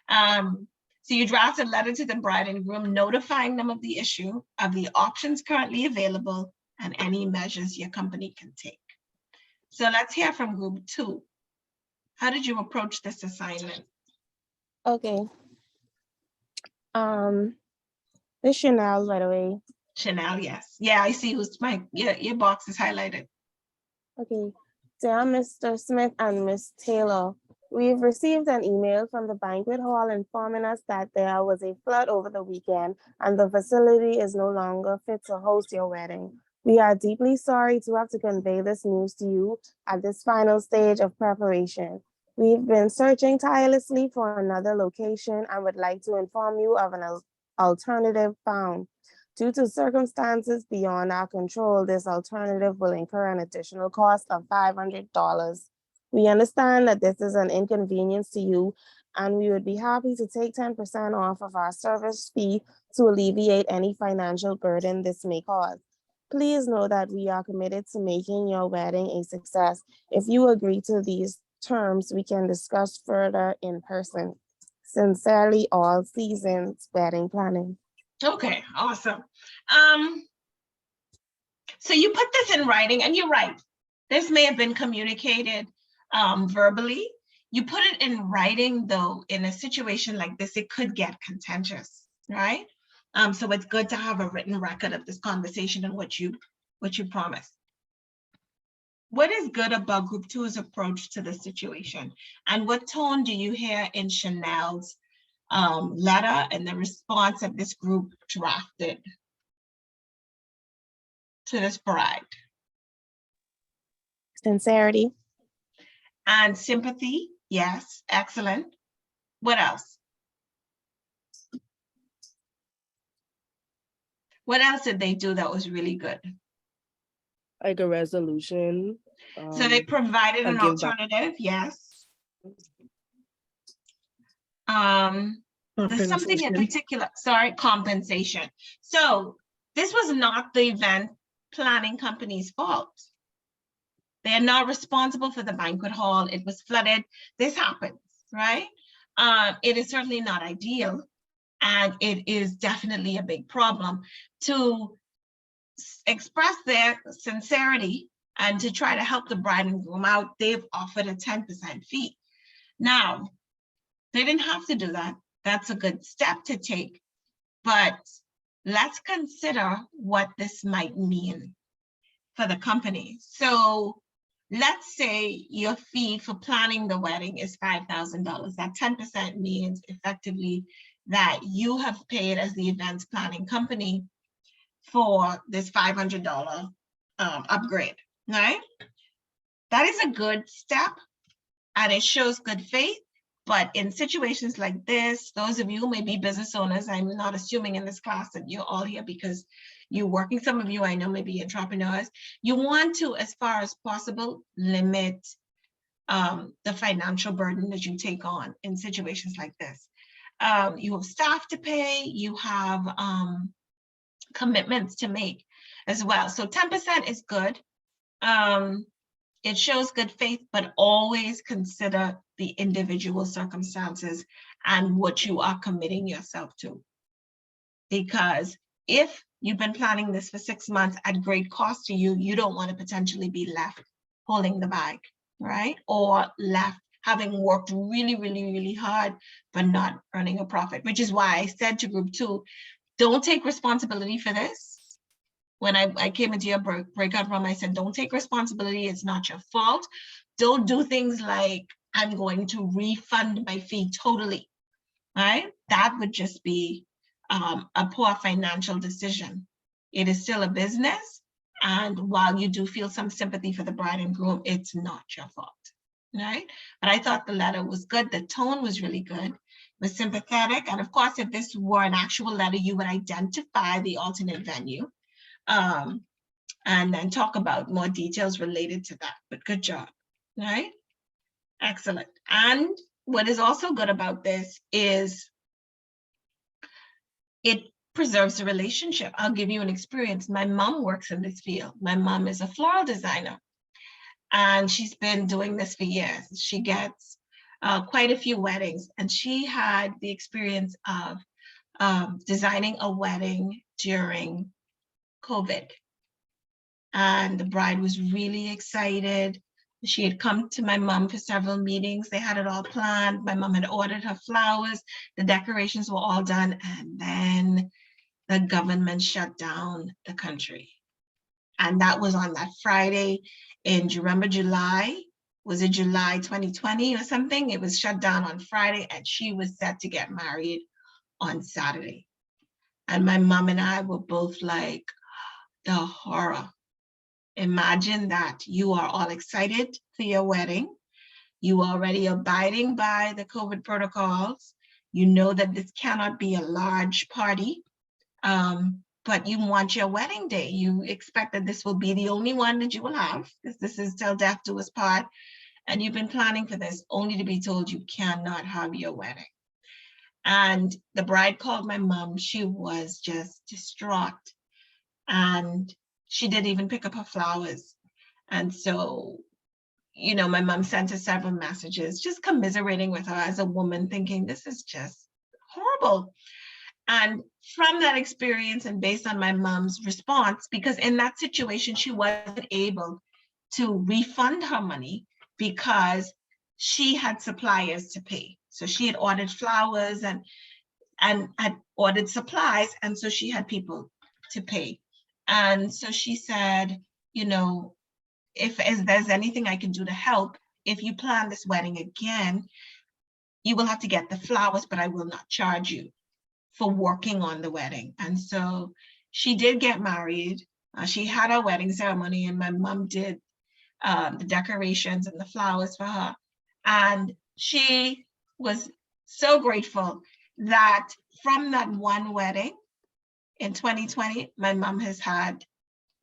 A: So you draft a letter to the bride and groom notifying them of the issue, of the options currently available, and any measures your company can take. So let's hear from group 2. How did you approach this assignment?
D: Okay. This Chanel, by the way.
A: Chanel, yes. Yeah, I see who's your box is highlighted.
D: Okay. Dear Mr. Smith and Miss Taylor, we've received an email from the banquet hall informing us that there was a flood over the weekend and the facility is no longer fit to host your wedding. We are deeply sorry to have to convey this news to you at this final stage of preparation. We've been searching tirelessly for another location and would like to inform you of an alternative found. Due to circumstances beyond our control, this alternative will incur an additional cost of $500. We understand that this is an inconvenience to you, and we would be happy to take 10% off of our service fee to alleviate any financial burden this may cause. Please know that we are committed to making your wedding a success. If you agree to these terms, we can discuss further in person. Sincerely, All Seasons Wedding Planning.
A: Okay, awesome. So you put this in writing, and you're right. This may have been communicated verbally. You put it in writing, though, in a situation like this, it could get contentious, right? So it's good to have a written record of this conversation and what you promised. What is good about group 2's approach to the situation? And what tone do you hear in Chanel's letter and the response that this group drafted to this bride?
D: Sincerity.
A: And sympathy, yes, excellent. What else? What else did they do that was really good?
L: Like a resolution.
A: So they provided an alternative, yes. There's something in particular, sorry, compensation. So this was not the event planning company's fault. They're not responsible for the banquet hall. It was flooded. This happens, right? It is certainly not ideal. And it is definitely a big problem. To express their sincerity and to try to help the bride and groom out, they've offered a 10% fee. Now, they didn't have to do that. That's a good step to take. But let's consider what this might mean for the company. So let's say your fee for planning the wedding is $5,000. That 10% means effectively that you have paid as the events planning company for this $500 upgrade, right? That is a good step and it shows good faith. But in situations like this, those of you who may be business owners, I'm not assuming in this class that you're all here because you're working. Some of you I know may be entrepreneurs. You want to, as far as possible, limit the financial burden that you take on in situations like this. You have staff to pay, you have commitments to make as well. So 10% is good. It shows good faith, but always consider the individual circumstances and what you are committing yourself to. Because if you've been planning this for 6 months at great cost to you, you don't want to potentially be left holding the bag, right? Or left having worked really, really, really hard, but not earning a profit, which is why I said to group 2, don't take responsibility for this. When I came into your breakout room, I said, don't take responsibility. It's not your fault. Don't do things like, I'm going to refund my fee totally, right? That would just be a poor financial decision. It is still a business. And while you do feel some sympathy for the bride and groom, it's not your fault, right? But I thought the letter was good. The tone was really good. It was sympathetic. And of course, if this were an actual letter, you would identify the alternate venue. And then talk about more details related to that, but good job, right? Excellent. And what is also good about this is it preserves the relationship. I'll give you an experience. My mom works in this field. My mom is a floral designer, and she's been doing this for years. She gets quite a few weddings, and she had the experience of designing a wedding during COVID. And the bride was really excited. She had come to my mom for several meetings. They had it all planned. My mom had ordered her flowers. The decorations were all done. And then the government shut down the country. And that was on that Friday in, do you remember July? Was it July 2020 or something? It was shut down on Friday, and she was set to get married on Saturday. And my mom and I were both like, the horror. Imagine that you are all excited for your wedding. You are already abiding by the COVID protocols. You know that this cannot be a large party, but you want your wedding day. You expect that this will be the only one that you will have, because this is till death do us part. And you've been planning for this, only to be told you cannot have your wedding. And the bride called my mom. She was just distraught. And she didn't even pick up her flowers. And so, you know, my mom sent her several messages, just commiserating with her as a woman, thinking this is just horrible. And from that experience, and based on my mom's response, because in that situation, she wasn't able to refund her money because she had suppliers to pay. So she had ordered flowers and had ordered supplies. And so she had people to pay. And so she said, you know, if there's anything I can do to help, if you plan this wedding again, you will have to get the flowers, but I will not charge you for working on the wedding. And so she did get married. She had her wedding ceremony, and my mom did the decorations and the flowers for her. And she was so grateful that from that one wedding, in 2020, my mom has had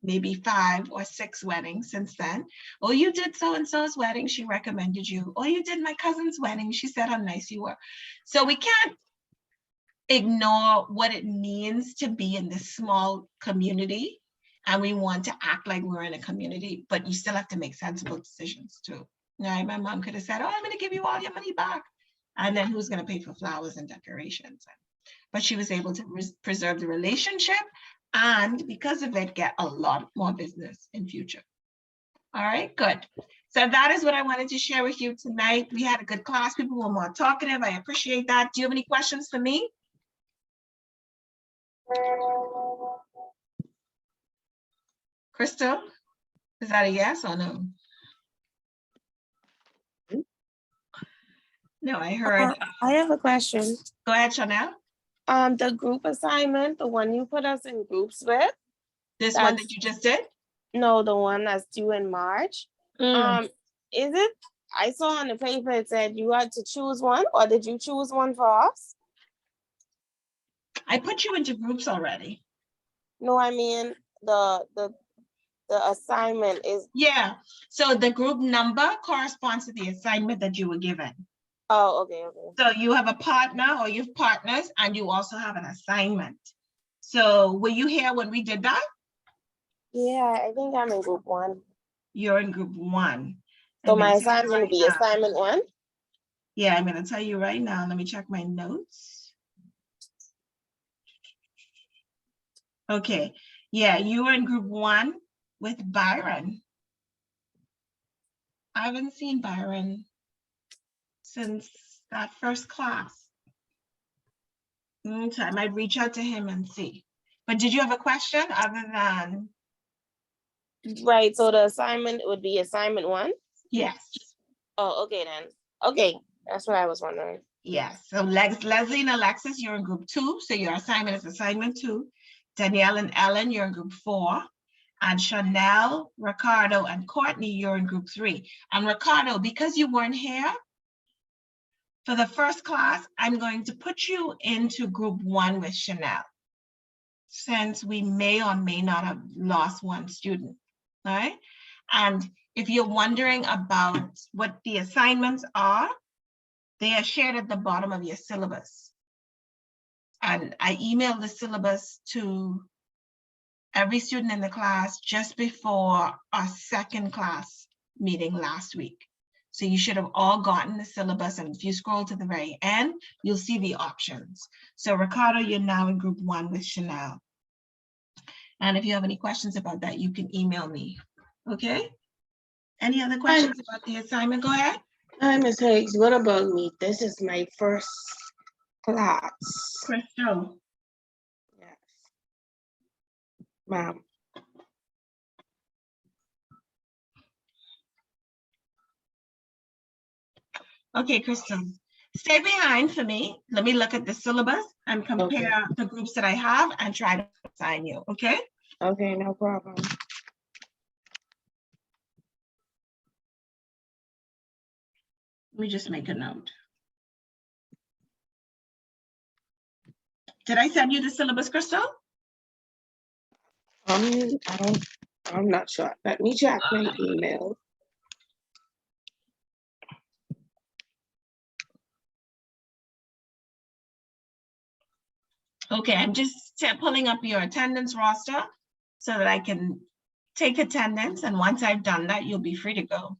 A: maybe 5 or 6 weddings since then. Oh, you did so-and-so's wedding, she recommended you. Oh, you did my cousin's wedding, she said how nice you were. So we can't ignore what it means to be in this small community, and we want to act like we're in a community, but you still have to make sensible decisions too. Right? My mom could have said, oh, I'm going to give you all your money back. And then who's going to pay for flowers and decorations? But she was able to preserve the relationship, and because of it, get a lot more business in future. All right, good. So that is what I wanted to share with you tonight. We had a good class. People were more talkative. I appreciate that. Do you have any questions for me? Crystal, is that a yes or no? No, I heard.
D: I have a question.
A: Go ahead, Chanel.
D: The group assignment, the one you put us in groups with.
A: This one that you just did?
D: No, the one that's due in March. Is it, I saw on the paper it said you had to choose one, or did you choose one for us?
A: I put you into groups already.
D: No, I mean the the assignment is,
A: Yeah, so the group number corresponds to the assignment that you were given.
D: oh, okay, okay.
A: So you have a partner or you have partners and you also have an assignment. So were you here when we did that?
D: Yeah, I think I'm in group 1.
A: You're in group 1.
D: So
A: I'm
D: my
A: gonna tell you
D: assignment
A: right
D: would be
A: now.
D: assignment 1?
A: Yeah, I'm gonna tell you right now. Let me check my notes. Okay, yeah, you were in group 1 with Byron. I haven't seen Byron since that first class. So I might reach out to him and see. But did you have a question other than?
D: Right, so the assignment would be assignment 1?
A: Yes.
D: Oh, okay then. Okay, that's what I was wondering.
A: Yes, so Leslie and Alexis, you're in group 2, so your assignment is assignment 2. Danielle and Ellen, you're in group 4. And Chanel, Ricardo, and Courtney, you're in group 3. And Ricardo, because you weren't here for the first class, I'm going to put you into group 1 with Chanel, since we may or may not have lost one student, all right? And if you're wondering about what the assignments are, they are shared at the bottom of your syllabus. And I emailed the syllabus to every student in the class just before our second class meeting last week. So you should have all gotten the syllabus, and if you scroll to the very end, you'll see the options. So Ricardo, you're now in group 1 with Chanel. And if you have any questions about that, you can email me, okay? Any other questions about the assignment? Go ahead.
N: Hi, Ms. Higgs, what about me? This is my first class.
A: Crystal.
N: Yes. Ma'am.
A: Okay, Crystal, stay behind for me. Let me look at the syllabus and compare the groups that I have and try to assign you, okay?
N: Okay, no problem.
A: Let me just make a note. Did I send you the syllabus, Crystal?
N: I'm not sure. Let me check my email.
A: Okay, I'm just pulling up your attendance roster so that I can take attendance. And once I've done that, you'll be free to go.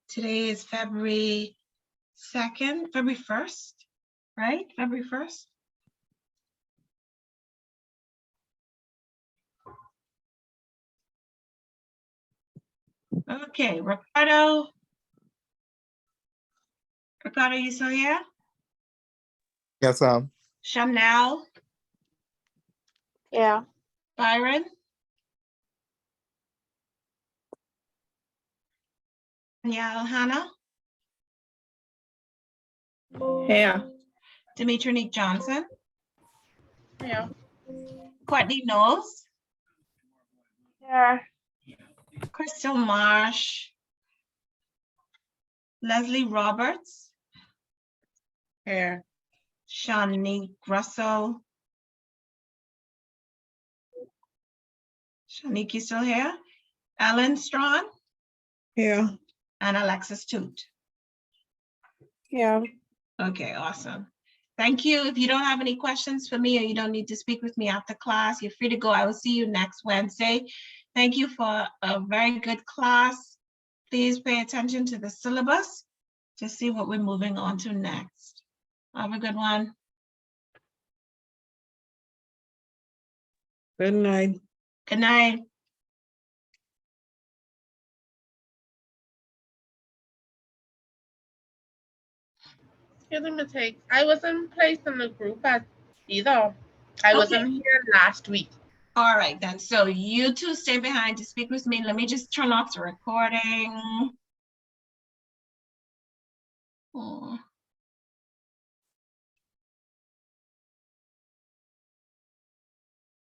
A: Today is February 2nd, February 1st, right? February 1st. Okay, Ricardo. Ricardo, you still here?
O: Yes, ma'am.
A: Chanel.
D: Yeah.
A: Byron. Danielle, Hannah.
N: Here.
A: Dimitri Johnson.
N: Here.
A: Courtney Knowles.
D: Yeah.
A: Crystal Marsh. Leslie Roberts.
N: Here.
A: Shanique Russell. Shanique, you still here? Ellen Strawn.
C: Here.
A: And Alexis Toot.
D: Yeah.
A: Okay, awesome. Thank you. If you don't have any questions for me or you don't need to speak with me after class, you're free to go. I will see you next Wednesday. Thank you for a very good class. Please pay attention to the syllabus to see what we're moving on to next. Have a good one.
C: Good night.
A: Good night.
P: Here's a mistake. I wasn't placed in the group as either. I wasn't here last week.
A: All right, then. So you two stay behind to speak with me. Let me just turn off the recording. Oh.